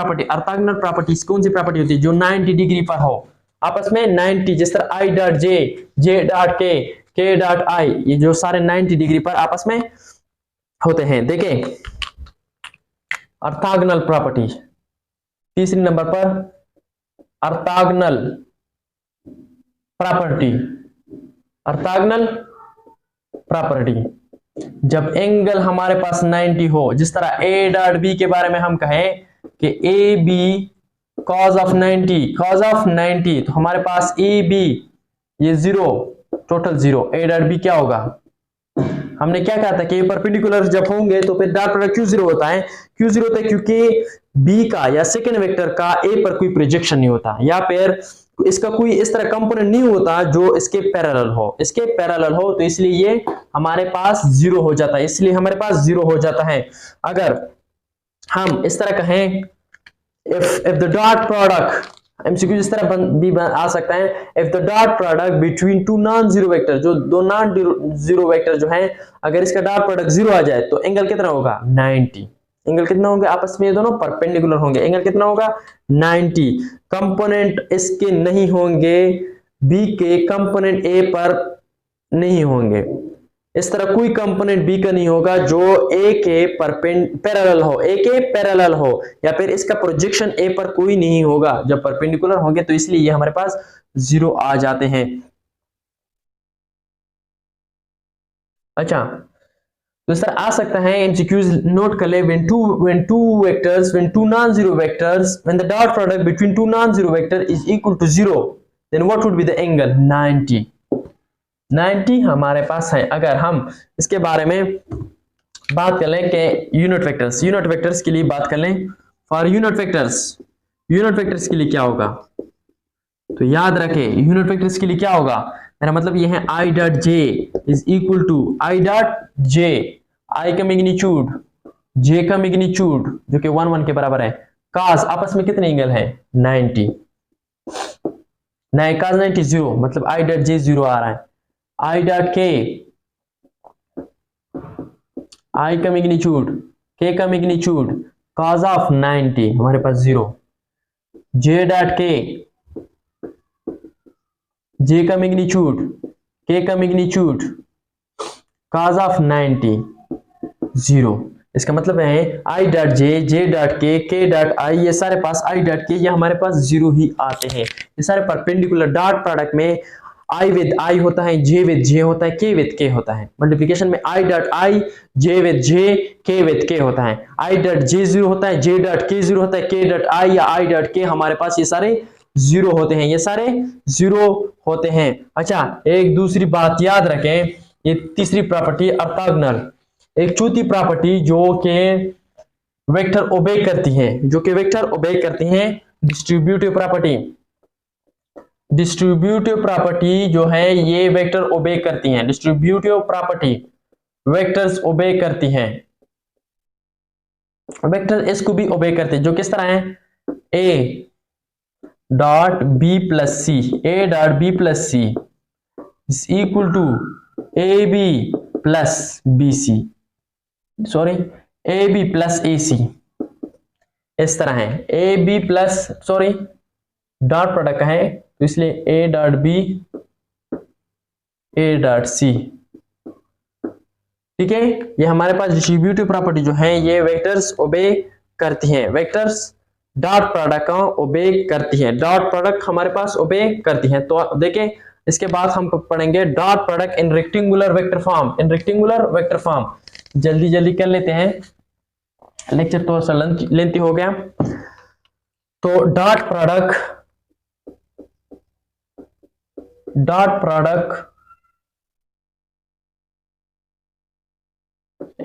प्रॉपर्टी कौन सी प्रॉपर्टी होती है, जो 90 डिग्री पर हो आपस में, 90, जिस तरह आई डॉट जे डॉट के डॉट आई, ये जो सारे 90 डिग्री पर आपस में होते हैं। देखें ऑर्थोगोनल प्रॉपर्टी, तीसरी नंबर पर ऑर्थोगोनल प्रॉपर्टी, जब एंगल हमारे पास 90 हो, जिस तरह ए डॉट बी के बारे में हम कहें कि ए बी cos ऑफ 90, तो हमारे पास ए बी ये 0, टोटल 0, ए डॉट बी क्या होगा, हमने क्या कहा था कि परपेंडिकुलर जब होंगे तो फिर डॉट प्रोडक्ट क्यों 0 होता है, क्यों 0 होता है, क्योंकि बी का या सेकेंड वेक्टर का ए पर कोई प्रोजेक्शन नहीं होता, या फिर इसका कोई इस तरह कंपोनेंट नहीं होता जो इसके पैरेलल हो, इसके पैरेलल हो, तो इसलिए ये हमारे पास जीरो हो जाता है, इसलिए हमारे पास जीरो हो जाता है। अगर हम इस तरह कहें if the dot product, MCQ इस तरह भी आ सकता है, if the dot product between two non zero vector, जो दो नॉन जीरो वेक्टर जो है, अगर इसका डॉट प्रोडक्ट जीरो आ जाए तो एंगल कितना होगा 90। एंगल कितना होंगे आपस में, ये दोनों परपेंडिकुलर होंगे, एंगल कितना होगा 90। कंपोनेंट इसके नहीं होंगे, बी के कंपोनेंट ए पर नहीं होंगे, इस तरह कोई कंपोनेंट बी का नहीं होगा जो ए के पैरेलल हो, ए के पैरेलल हो, या फिर इसका प्रोजेक्शन ए पर कोई नहीं होगा जब परपेंडिकुलर होंगे, तो इसलिए ये हमारे पास जीरो आ जाते हैं। अच्छा, तो इस तरह आ सकता है, एमसीक्यूज नोट कर ले, when two non-zero vectors, when the dot product between two non-zero vector is equal to 0, then what would be the angle 90 हमारे पास है। अगर हम इसके बारे में बात कर लें कि यूनिट वेक्टर्स के लिए बात कर लें, फॉर यूनिट वेक्टर्स के लिए क्या होगा, तो याद रखें यूनिट वेक्टर्स के लिए क्या होगा, मेरा मतलब ये है I dot J is equal to I dot J, I का मैग्नीट्यूड, जे का मैग्नीट्यूड जो कि 1 1 के बराबर है, काज आपस में कितने एंगल है 90, नहीं काज 90 0, मतलब आई डॉट जे 0 आ रहा है, आई डॉट के, आई का मैग्नीट्यूड, के का मैग्नीट्यूड, cos ऑफ 90 हमारे पास 0, जे डॉट के, जे का मैग्नीट्यूड, के का मैग्नीट्यूड, cos ऑफ 90 0। इसका मतलब है I dot J, J dot के डॉट आई, ये सारे पास आई डॉट के, ये हमारे पास 0 ही आते हैं। ये सारे परपेंडिकुलर डॉट प्रोडक्ट में आई विद आई होता है, जे विद जे होता है, के विद के होता है, मल्टीप्लिकेशन में आई dot I, J with J, के विद के होता है, आई डॉट जे 0 होता है, जे डॉट के 0 होता है, के डॉट आई या आई डॉट के, हमारे पास ये सारे 0 होते हैं, ये सारे 0 होते हैं। अच्छा, एक दूसरी बात याद रखें, ये तीसरी प्रॉपर्टी ऑर्थोगोनल, एक चौथी प्रॉपर्टी जो कि वेक्टर ओबे करती है, डिस्ट्रीब्यूटिव प्रॉपर्टी, डिस्ट्रीब्यूटिव प्रॉपर्टी जो है ये वेक्टर ओबे करती हैं, डिस्ट्रीब्यूटिव प्रॉपर्टी वेक्टर्स ओबे करती हैं, वेक्टर इसको भी ओबे करते हैं, जो किस तरह है, ए dot B plus C, A dot B plus C is equal to A B plus B C, sorry A B plus A C, इस तरह है, A B plus, sorry dot product का है तो इसलिए A dot B, A dot C, ठीक है। ये हमारे पास डिस्ट्रीब्यूटिव प्रॉपर्टी जो है ये वेक्टर्स ओबे करती हैं, वेक्टर्स डॉट प्रोडक्ट का ओबे करती है, डॉट प्रोडक्ट हमारे पास ओबे करती है। तो देखें इसके बाद हम पढ़ेंगे dot product in rectangular vector form, in rectangular vector form. जल्दी जल्दी कर लेते हैं, लेक्चर थोड़ा सा लेंथी हो गया। तो dot product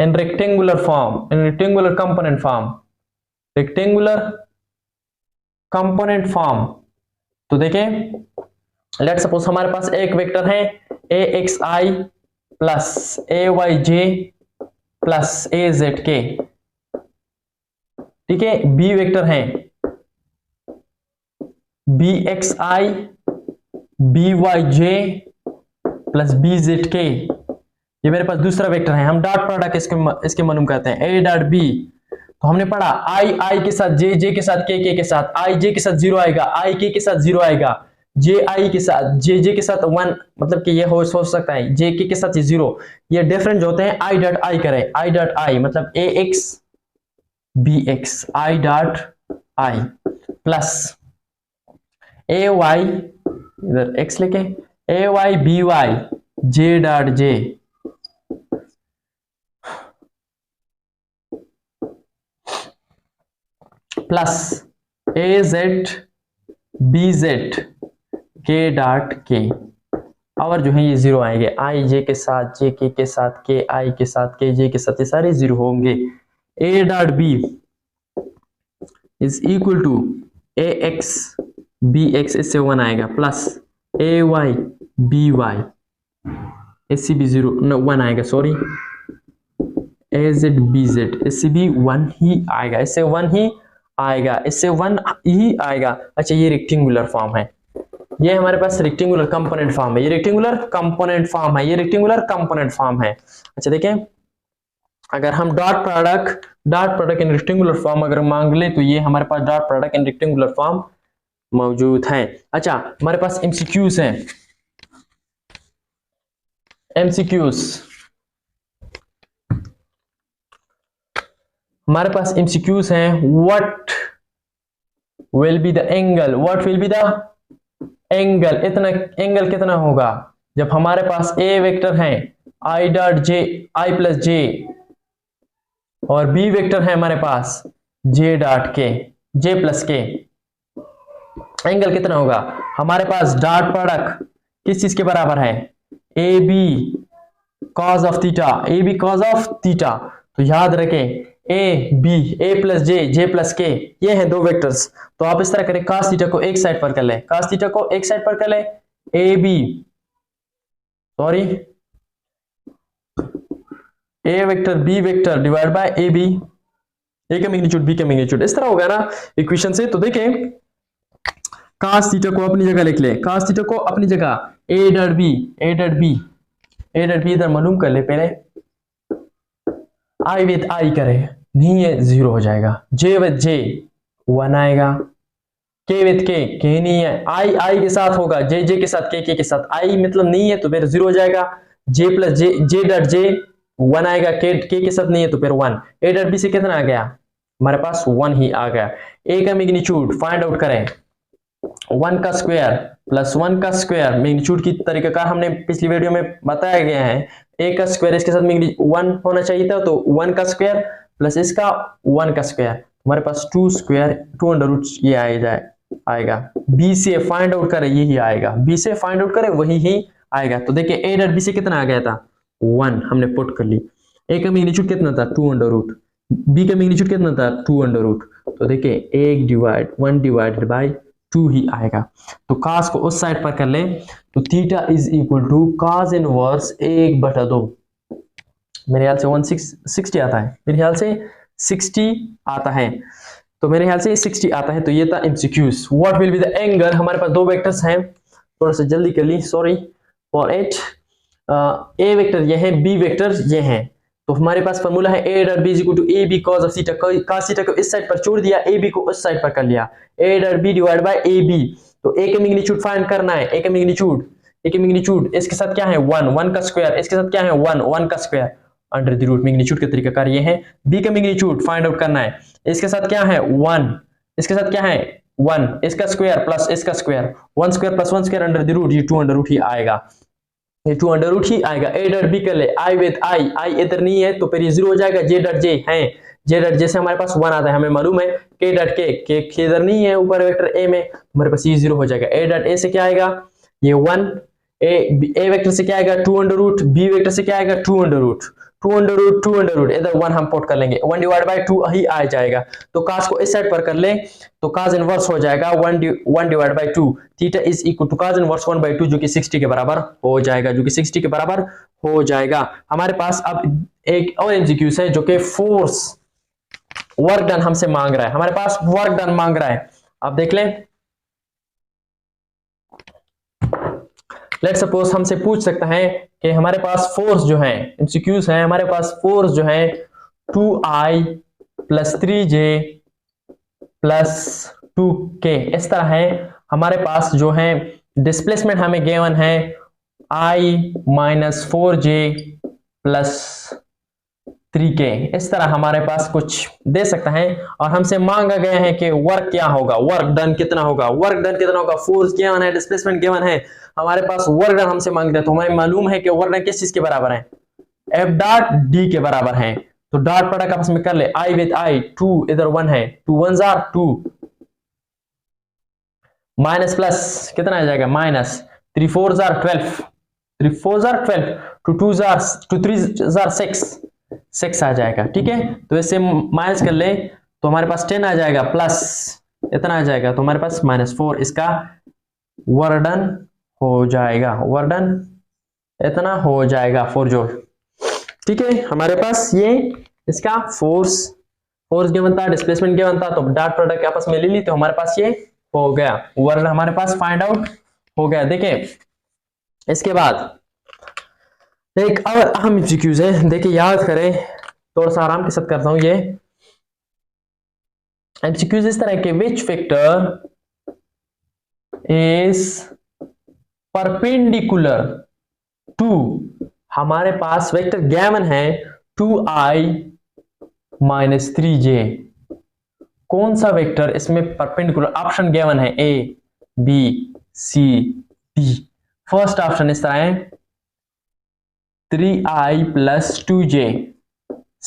in rectangular form, in rectangular component form, rectangular component form। तो देखें लेट सपोज हमारे पास एक वेक्टर है A x I plus A Y J plus A Z के, ठीक है। बी वेक्टर है बी एक्स आई बी वाई जे प्लस बी जेड के, ये मेरे पास दूसरा वेक्टर है। हम डॉट प्रोडक्ट इसके मालूम करते हैं, ए डॉट बी। तो हमने पढ़ा आई के साथ जे, जे के साथ के के साथ, आई जे के साथ 0 आएगा, आई के साथ 0 आएगा, जे आई के साथ, जे के साथ 1, मतलब कि ये हो सकता है जे के साथ 0। ये डिफरेंट होते हैं आई डॉट आई करें, आई डॉट आई मतलब A X B X, I dot I plus A Y, इधर एक्स लेके A Y B Y J dot J plus A Z B Z K dot K, और जो है ये 0 आएंगे, आई जे के साथ, जे के साथ, के आई के साथ, के जे के साथ, ये सारे 0 होंगे। A dot B is equal to A X B X इससे 1 आएगा plus A Y B Y इससे भी 1 आएगा, sorry A Z B Z इससे भी 1 ही आएगा, इससे 1 ही आएगा, इससे 1 ही आएगा। अच्छा ये रेक्टेंगुलर फॉर्म है, ये हमारे पास रेक्टेंगुलर कंपोनेंट फॉर्म है, ये रेक्टेंगुलर कंपोनेंट फॉर्म है, ये रेक्टेंगुलर कंपोनेंट फॉर्म है। अच्छा देखें, अगर हम dot product in rectangular form अगर मांग ले तो ये हमारे पास dot product in rectangular form मौजूद है। अच्छा हमारे पास एमसीक्यूज हैं, एमसीक्यूज हमारे पास एमसीक्यूज हैं। What will be the angle, what will be the angle, इतना एंगल कितना होगा जब हमारे पास ए वेक्टर है I dot J I plus जे और बी वेक्टर है हमारे पास जे डॉट के जे प्लस के, एंगल कितना होगा हमारे पास डॉट प्रोडक्ट किस चीज के बराबर है, A B cos of theta, A B cos of theta. तो याद रखें A B A plus J J plus K ये हैं दो वेक्टर्स, तो आप इस तरह करें cos थीटा को एक साइड पर कर लें, cos थीटा को एक साइड पर कर लें, A B sorry A vector B vector divide by A B, A का मैग्नीट्यूड बी का मैग्नीट्यूड, इस तरह होगा ना इक्वेशन से। तो देखें cos थीटा को अपनी जगह लिख ले, cos थीटा को अपनी जगह A dot B A dot B A dot B इधर मालूम कर ले, पहले आई विद आई करे नहीं है 0 हो जाएगा, जे विद जे 1 आएगा, के विद के नहीं है, आई आई के साथ होगा, जे जे के साथ के साथ, आई मतलब नहीं है तो फिर 0 हो जाएगा, जे प्लस जे जे डॉट जे 1 आएगा, के साथ नहीं है तो फिर 1, ए डॉट बी से कितना आ गया हमारे पास 1 ही आ गया। ए का मैग्नीट्यूड फाइंड आउट करें, 1 का स्क्वायर प्लस 1 का स्क्वायर, मैग्नीट्यूड की तरीकाकार हमने पिछली वीडियो में बताया गया है, ए का स्क्वायर इसके साथ 1 होना चाहिए था, तो 1 का स्क्वायर प्लस इसका 1 का स्क्वायर, हमारे पास 2 स्क्वायर 2 अंडर रूट ये आएगा। बी से फाइंड आउट करें यही आएगा, बी से फाइंड आउट करें वही ही आएगा। तो देखिए ए डॉट बी से कितना आ गया था 1 हमने पुट कर ली, ए का मैग्नीट्यूड कितना था 2 अंडर रूट, बी का मैग्नीट्यूड कितना था 2 अंडर रूट, तो देखिए 1 डिवाइडेड बाय 2 ही आएगा। तो cos को उस साइड पर कर लें तो theta is equal to cos inverse 1/2, मेरे ख्याल से 160 आता है, मेरे ख्याल से 60 आता है, तो मेरे ख्याल से 60 आता है। तो ये था MCQs. What will be the angle, हमारे पास दो वेक्टर्स हैं, थोड़ा सा जल्दी कर ली sorry for it, A vector ये है, बी वेक्टर ये है, तो हमारे पास फॉर्मूला है a dot b is equal to A B cos of theta, cos theta को इस साइड पर छोड़ दिया, ए बी को उस साइड पर कर लिया, a dot b divide by A B. तो a का मैग्नीट्यूड फाइंड करना है, a का मैग्नीट्यूड इसके साथ क्या है 1 का स्क्वायर, इसके साथ क्या है 1 का square under the root, magnitude का तरीकाकार ये है। b का मैग्नीट्यूड फाइंड आउट करना है, इसके साथ क्या है 1, इसके साथ क्या है 1, इसका स्क्वायर प्लस इसका square, 1 square plus 1 square under the root, ये 2 अंडर रूट ही आएगा, ये 2 अंडर रूट ही आएगा। ए डॉट बी कर ले, आई विद आई, आई इधर नहीं है तो फिर ये 0 हो जाएगा, जे डॉट जे है, जे डॉट जे से हमारे पास 1 आता है, हमें मालूम है के डॉट के इधर नहीं है ऊपर वेक्टर ए में, हमारे पास ये 0 हो जाएगा। ए डॉट ए से क्या आएगा ये 1, ए वेक्टर से क्या आएगा 2 अंडर रूट, बी वेक्टर से क्या आएगा 2 अंडर रूट, 2 अंडर रूट इधर 1 हम पुट कर लेंगे, 1 डिवाइड बाय 2 ही आ जाएगा। तो cos को इस साइड पर कर ले तो cos इनवर्स हो जाएगा 1 divide by 2, theta is equal to cos inverse 1/2 जो कि 60 के बराबर हो जाएगा, जो कि 60 के बराबर हो जाएगा। हमारे पास अब एक और एमसीक्यू है जो कि फोर्स वर्क डन हमसे मांग रहा है, हमारे पास वर्क डन मांग रहा है। आप देख लें, लेट सपोज हमसे पूछ सकता है कि हमारे पास फोर्स जो है, एमसीक्यूज है, हमारे पास फोर्स जो है 2i plus 3j plus 2k इस तरह है। हमारे पास जो है डिस्प्लेसमेंट हमें गिवन है i minus 4j plus 3k, इस तरह हमारे पास कुछ दे सकता है और हमसे मांगा गया है कि वर्क क्या होगा, वर्क डन कितना होगा, फोर्स गिवन है, डिस्प्लेसमेंट गिवन है, हमारे पास वर्क डन हमसे मांगते हैं। तो हमें मालूम है कि वर्क डन किस चीज के बराबर है, एफ डॉट डी के बराबर है। तो डॉट प्रोडक्ट आपस में कर ले, आई विद आई, 2 इधर 1 है, 2 1s are 2 माइनस प्लस कितना आ जाएगा minus, 3 4s are 12, 3 4s are 12, 2 2s are 2 3s are 6 आ जाएगा। ठीक है, तो इससे माइनस कर ले तो हमारे पास 10 आ जाएगा प्लस इतना आ जाएगा, तो हमारे पास -4 इसका वर्डन हो जाएगा, वर्डन इतना हो जाएगा 4 जूल। ठीक है, हमारे पास ये इसका फोर्स गिवन था, डिस्प्लेसमेंट गिवन था, तो डॉट प्रोडक्ट आपस में ले ली, तो हमारे पास ये हो गया, वर्ड हमारे पास फाइंड आउट हो गया। देखिए इसके बाद एक और अहम एमसीक्यूज है, देखिए याद करें, थोड़ा सा आराम के साथ करता हूं। ये एमसीक्यूज इस तरह के, विच वेक्टर इज परपेंडिकुलर टू, हमारे पास वेक्टर गिवन है 2i - 3j, कौन सा वेक्टर इसमें परपेंडिकुलर, ऑप्शन गिवन है A B C D। First option इस तरह है 3i + 2j,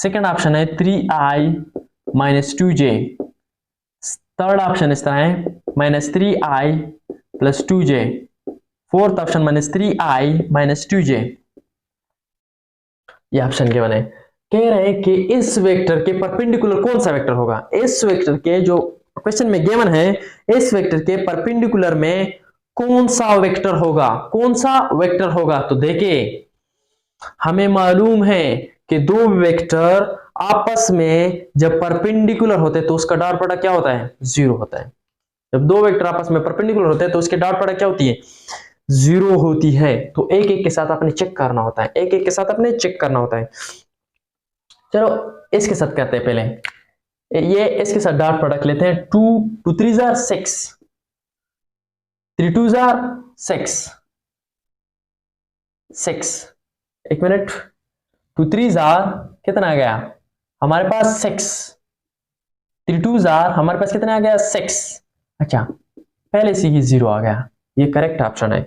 सेकंड ऑप्शन है 3i - 2j, थर्ड ऑप्शन इस तरह है -3i + 2j, fourth option -3i - 2j। ये ऑप्शन गिवन है, कह रहे हैं कि इस वेक्टर के परपेंडिकुलर कौन सा वेक्टर होगा। इस वेक्टर के जो क्वेश्चन में गिवन है, इस वेक्टर के परपेंडिकुलर में कौन सा वेक्टर होगा, कौन सा वेक्टर होगा। तो देखिए हमें मालूम है कि दो वेक्टर आपस में जब परपेंडिकुलर होते हैं तो उसका डॉट प्रोडक्ट क्या होता है, 0 होता है। जब दो वेक्टर आपस में परपेंडिकुलर होते हैं तो उसके डॉट प्रोडक्ट क्या होती है, 0 होती है। तो एक एक के साथ अपने चेक करना होता है, एक एक के साथ अपने चेक करना होता है। चलो इसके साथ करते हैं, पहले ये इसके साथ डॉट प्रोडक्ट लेते हैं। 2 2 3 जार 6, 3 2 जार 6 6, एक मिनट, 2 3 जार कितना आ गया हमारे पास 6, 3 2 जार हमारे पास कितना आ गया 6। अच्छा, पहले से ही 0 आ गया, ये करेक्ट ऑप्शन है।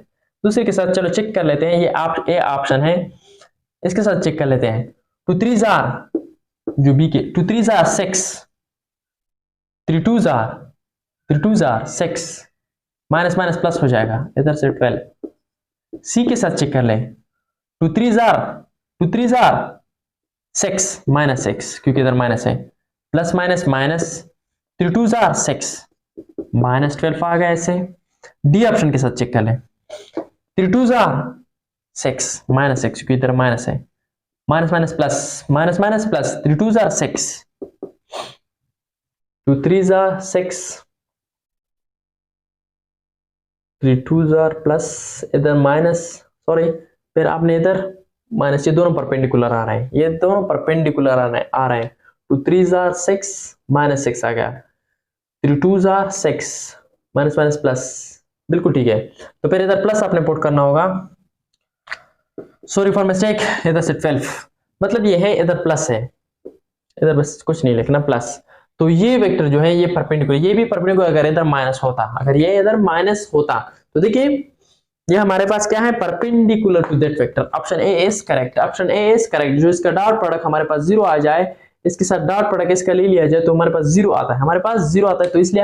दूसरे के साथ चलो चेक कर लेते हैं, ये ऑप्शन है, इसके साथ चेक कर लेते हैं। 2 3 जार जो बी के 2 3 jar 6, 3 2 jar 6, minus minus plus हो जाएगा इधर से 12। सी के साथ चेक कर ले, 2 3 जार 6 -6, क्योंकि इधर माइनस है, प्लस माइनस माइनस, 3 2 जार 6 -12 आ गया ऐसे। डी ऑप्शन के साथ चेक कर ले, 3 2 जार 6 -6, क्योंकि इधर माइनस है, minus minus plus, minus minus plus, 3 2 jar 6, 2 3 jar 6, 3 2 jar plus, इधर माइनस, सॉरी, फिर आपने इधर माइनस, ये दोनों परपेंडिकुलर आ रहे हैं, ये दोनों परपेंडिकुलर आ रहे हैं। 2 3 जार 6 -6 आ गया, 3 2 जार 6, माइनस माइनस प्लस, बिल्कुल ठीक है। तो फिर इधर प्लस आपने पुट करना होगा, सॉरी फॉर मिस्टेक, इधर से 12, मतलब ये है इधर प्लस है, इधर बस कुछ नहीं लिखना, प्लस। तो ये वेक्टर जो है ये परपेंडिकुलर, ये भी परपेंडिकुलर, अगर इधर माइनस होता, अगर ये इधर माइनस होता, तो देखिए ये हमारे पास क्या है, perpendicular to that vector. Option A is correct, option A is correct. जो इसका डॉट प्रोडक्ट हमारे पास 0 आ जाए, इसके साथ डॉट प्रोडक्ट इसका ले लिया जाए तो हमारे पास 0 आता है, हमारे पास 0 आता है। तो इसलिए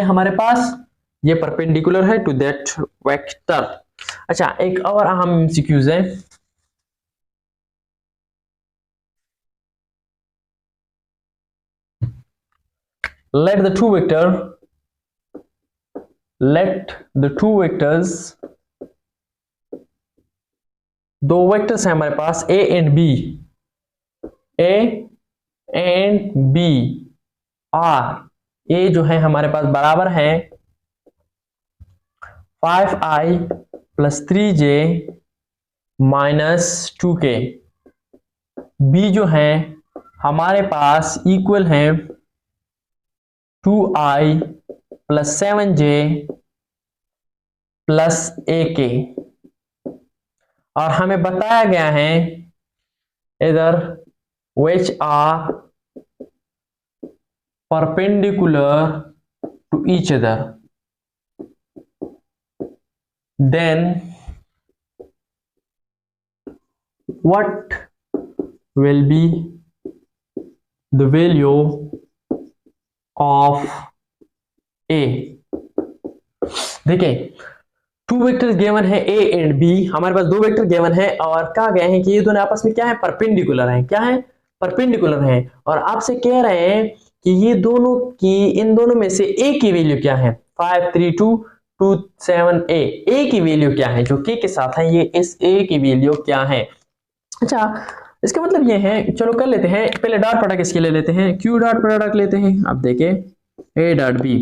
हमारे पास ये परपेंडिकुलर है टू दैट वेक्टर। अच्छा, एक और अहम एमसीक्यूज है, let the two vectors, दो वेक्टर्स हैं हमारे पास a एंड b आर, ए जो है हमारे पास बराबर है 5i + 3j - 2k, b जो है हमारे पास इक्वल है 2i + 7j + ak, और हमें बताया गया है इधर which are perpendicular to each other, then what will be the value of a। देखिए टू वेक्टर्स गिवन है a एंड b, हमारे पास दो वेक्टर गिवन है और कहा गया है कि ये दोनों आपस में क्या है, परपेंडिकुलर हैं। क्या है, परपेंडिकुलर हैं। और आपसे कह रहे हैं कि ये दोनों की, इन दोनों में से ए की वैल्यू क्या है, 53227 ए की वैल्यू क्या है, जो के साथ है, ये इस ए की वैल्यू क्या है। अच्छा, इसका मतलब ये है, चलो कर लेते हैं, पहले डॉट प्रोडक्ट इसके ले लेते हैं, क्यू डॉट प्रोडक्ट लेते हैं। अब देखें ए डॉट बी,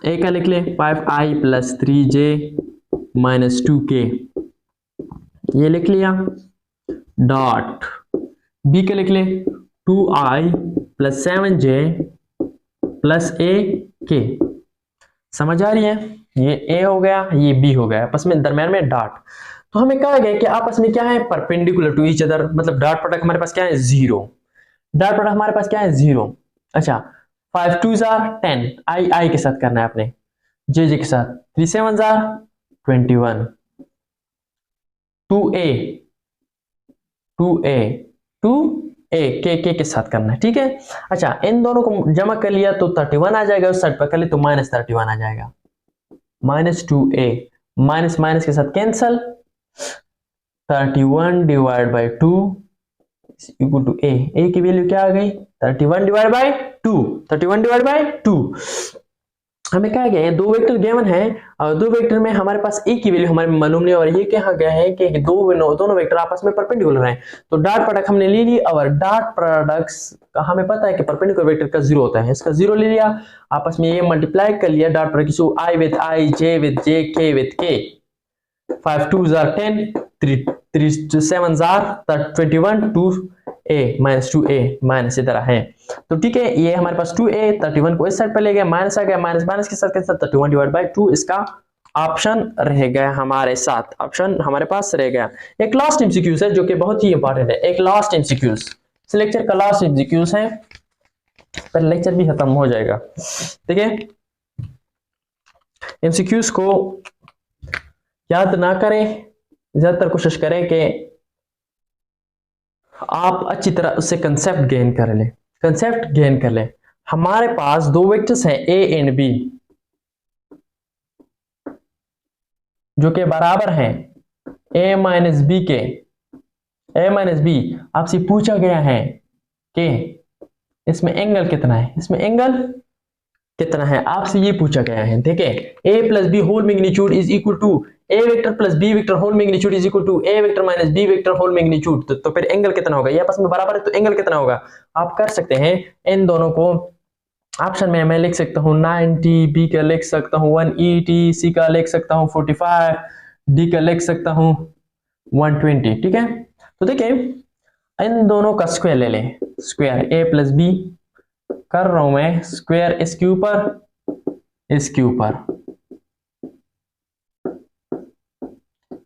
ए का लिख ले 5i + 3j - 2k, ये लिख लिया। डॉट बी का लिख ले 2i + 7j + ak, समझ आ रही है, ये ए हो गया, ये बी हो गया, आपस में दरम्यान में डॉट। तो हमें कहा गया कि आपस में क्या है, परपेंडिकुलर टू ईच अदर, मतलब डॉट प्रोडक्ट हमारे पास क्या है, 0। डॉट प्रोडक्ट हमारे पास क्या है, 0। अच्छा, 5 2s are 10, आई के साथ करना है आपने, जे के साथ, 3 7s are 21, 2a 2a के साथ करना है, ठीक है। अच्छा, इन दोनों को जमा कर लिया तो 31 आ जाएगा, उस साइड पर कर ले तो -31 आ जाएगा, -2a, माइनस माइनस के साथ कैंसल, 31 / 2 इक्वल टू ए की वैल्यू क्या आ गई, 31 / 2, 31 / 2। हमें क्या गया, दो वेक्टर गिवन है और दो वेक्टर में हमारे पास ए की वैल्यू हमारे मालूम नहीं, और ये कहा गया है कि दोनों वेक्टर आपस में परपेंडिकुलर हैं। तो डॉट प्रोडक्ट हमने ले ली, और डॉट प्रोडक्ट्स का हमें पता है कि परपेंडिकुलर वेक्टर का 0 होता है, इसका 0 ले लिया, आपस में ये मल्टीप्लाई कर लिया, dot product so i with i, j with j, k with k, 5 2s are 10, 3 7s are 21, 2a - 2a minus इधर है, तो ठीक है, ये हमारे पास 2a, 31 को इस साइड पर ले गया, माइनस आ गया, माइनस माइनस के साथ कैंसिल, 31 / 2 इसका ऑप्शन रह गया हमारे साथ, ऑप्शन हमारे पास रह गया। एक लास्ट एमसीक्यूज है जो कि बहुत ही इंपॉर्टेंट है, एक लास्ट एमसीक्यूज, इस लेक्चर का लास्ट एमसीक्यूज है, पर लेक्चर भी खत्म हो जाएगा, ठीक है। एमसीक्यूज को याद ना करें, ज्यादातर कोशिश करें कि आप अच्छी तरह उससे कंसेप्ट गेन कर लें, कंसेप्ट गेन कर लें। हमारे पास दो वेक्टर्स हैं ए एंड बी, जो कि बराबर हैं a - b के, a - b आपसे पूछा गया है कि इसमें एंगल कितना है, इसमें एंगल कितना है, आपसे ये पूछा गया है। देखिए a + b whole magnitude is equal to a vector + b vector whole magnitude is equal to a vector - b vector whole magnitude, तो फिर एंगल कितना होगा, ये आपस में बराबर है, तो एंगल कितना होगा आप कर सकते हैं। इन दोनों को ऑप्शन में मैं लिख सकता हूँ 90, बी का लिख सकता हूँ 180, सी का लिख सकता हूँ 45, डी का लिख सकता हूँ 120, ठीक है। तो देखिए इन दोनों का स्क्वायर ले लें, स्क्वायर a + b कर रहा हूं मैं, स्क्वायर इसके ऊपर इसके ऊपर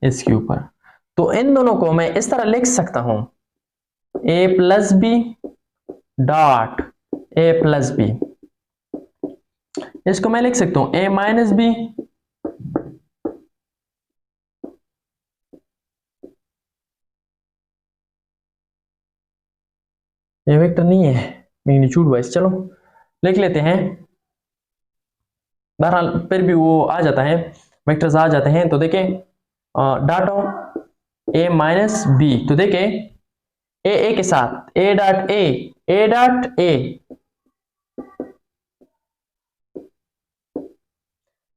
इसके ऊपर, तो इन दोनों को मैं इस तरह लिख सकता हूं a + b dot a + b, इसको मैं लिख सकता हूं a - b ये वेक्टर नहीं है मैग्नीट्यूड वाइज, चलो लिख लेते हैं, बहरहाल फिर भी वो आ जाता है, वेक्टर्स आ जाते हैं। तो देखें डॉट ऑफ a - b, तो देखें a के साथ a dot a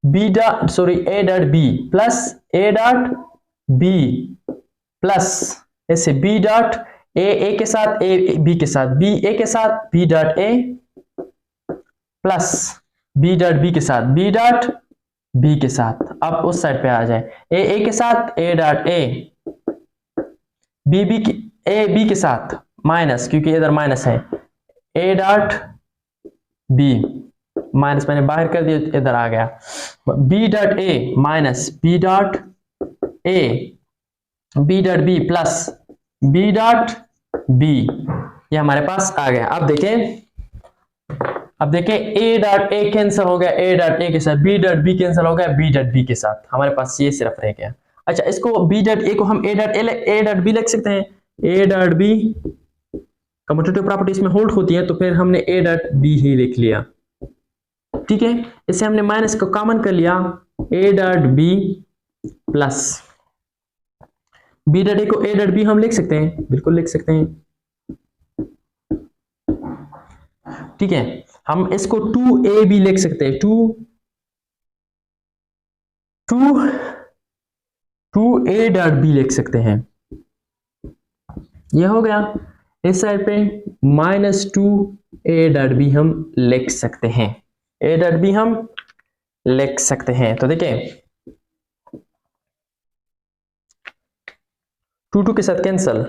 b dot sorry a dot b plus a dot b plus ऐसे b डॉट a के साथ a b के साथ b a के साथ b dot a plus b dot b के साथ b डॉट b के साथ, अब उस साइड पे आ जाए a के साथ a डॉट a, b के साथ माइनस, क्योंकि इधर माइनस है, a डॉट b माइनस मैंने बाहर कर दिया, इधर आ गया b dot a minus b dot a, b dot b plus b dot b, ये हमारे पास आ गया। अब देखें a डॉट a कैंसिल हो गया a डॉट a के साथ, b डॉट b कैंसिल हो गया b डॉट b के साथ, हमारे पास ये सिर्फ रह गया। अच्छा, इसको b डॉट a को हम a डॉट b लिख सकते हैं, a dot b commutative property इसमें होल्ड होती है, तो फिर हमने a डॉट b ही लिख लिया, ठीक है। इससे हमने माइनस को कॉमन कर लिया, a dot b plus b dot a को a डॉट b हम लिख सकते हैं, बिल्कुल लिख सकते हैं, ठीक है, हम इसको 2a भी लिख सकते हैं, 2a डॉट बी लिख सकते हैं। यह हो गया। इस साइड पे -2a डॉट बी हम लिख सकते हैं, a डॉट बी हम लिख सकते हैं। तो देखिए 2 के साथ कैंसल,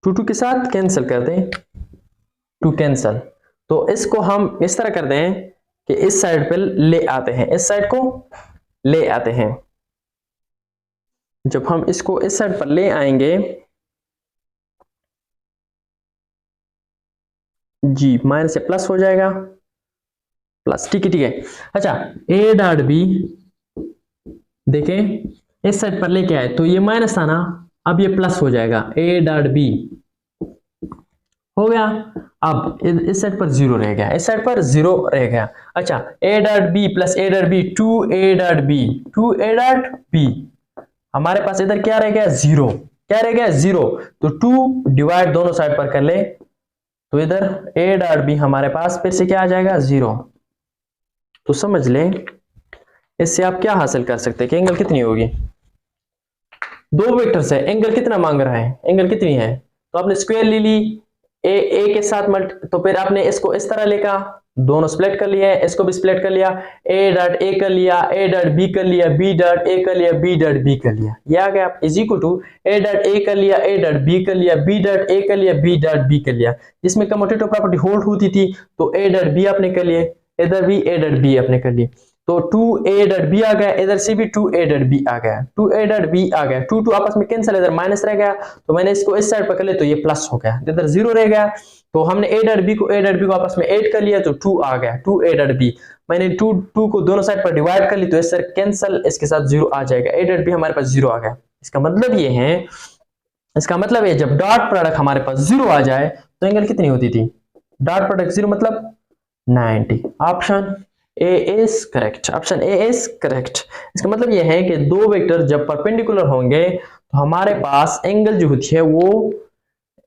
2 के साथ कैंसल कर दें, 2 कैंसल। तो इसको हम इस तरह कर दें कि इस साइड पे ले आते हैं, इस साइड को ले आते हैं। जब हम इसको इस साइड पर ले आएंगे जी, माइनस से प्लस हो जाएगा, प्लस, ठीक है ठीक है। अच्छा, a डॉट बी देखें इस साइड पर लेके आए तो ये माइनस था ना, अब ये प्लस हो जाएगा, a डॉट बी हो गया। अब इस साइड पर 0 रह गया, इस साइड पर 0 रह गया। अच्छा, a dot B plus a dot B, 2a dot B, 2a dot B, हमारे पास इधर क्या रह गया, 0, क्या रह गया, 0। तो 2 डिवाइड दोनों साइड पर कर ले, तो इधर a डॉट बी हमारे पास फिर से क्या आ जाएगा, 0। तो समझ लें इससे आप क्या हासिल कर सकते हैं कि एंगल कितनी होगी, दो वेक्टर से एंगल कितना मांग रहा है, एंगल कितनी है। तो आपने स्क्वायर ले ली, ए के साथ तो फिर आपने इसको इस तरह लेगा, दोनों स्प्लिट कर लिया है, इसको भी स्प्लिट कर लिया, a डॉट ए कर लिया, a डॉट बी कर लिया, b डॉट ए कर लिया, b डॉट बी कर लिया, ये आ गया is equal to a dot A कर लिया, a डॉट बी कर लिया, b डॉट ए कर लिया, b डॉट बी कर लिया। जिसमें कम्यूटेटिव प्रॉपर्टी होल्ड होती थी तो a डॉट बी आपने कर लिए, इधर भी a डॉट बी आपने कर लिए, तो 2a डॉट बी आ गया, इधर से भी 2a डॉट बी आ गया, 2a डॉट बी आ गया, 2 आपस में कैंसिल, इधर माइनस रह गया, तो मैंने इसको इस साइड पर कर लिया तो ये प्लस हो गया, इधर 0 रह गया। तो हमने a डॉट बी को आपस में ऐड कर लिया तो 2 आ गया, 2a डॉट बी। मैंने 2 को दोनों साइड पर डिवाइड कर ली तो इस साइड कैंसिल, इसके साथ 0 आ जाएगा, a डॉट बी हमारे पास 0 आ गया। इसका मतलब ये है, इसका मतलब है जब डॉट प्रोडक्ट हमारे पास 0 आ जाए तो एंगल कितनी होती थी, डॉट प्रोडक्ट 0 मतलब 90। Option A is correct, option A is correct. इसका मतलब यह है कि दो वेक्टर जब परपेंडिकुलर होंगे तो हमारे पास एंगल जो होती है वो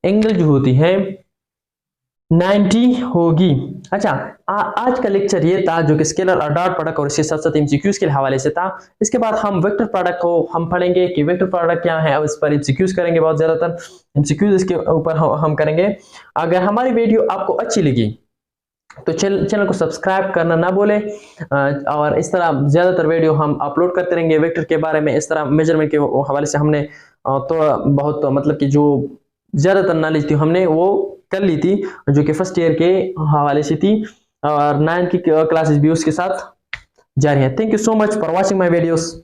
एंगल जो होती है 90 होगी। अच्छा, आज का लेक्चर ये था जो कि स्केलर और डॉट प्रोडक्ट और इसके साथ साथ एमसीक्यूज के हवाले से था। इसके बाद हम वेक्टर प्रोडक्ट को हम पढ़ेंगे कि वेक्टर प्रोडक्ट क्या है, और इस पर एमसीक्यूज करेंगे, बहुत ज्यादातर एमसीक्यूज इसके ऊपर हम करेंगे। अगर हमारी वीडियो आपको अच्छी लगी तो चैनल को सब्सक्राइब करना ना भूलें, और इस तरह ज्यादातर वीडियो हम अपलोड करते रहेंगे वेक्टर के बारे में। इस तरह मेजरमेंट के हवाले से हमने थोड़ा बहुत मतलब कि जो ज्यादातर नॉलेज थी हमने वो कर ली थी, जो कि फर्स्ट ईयर के हवाले से थी, और 9th की क्लासेस भी उसके साथ जारी है। Thank you so much for watching my videos.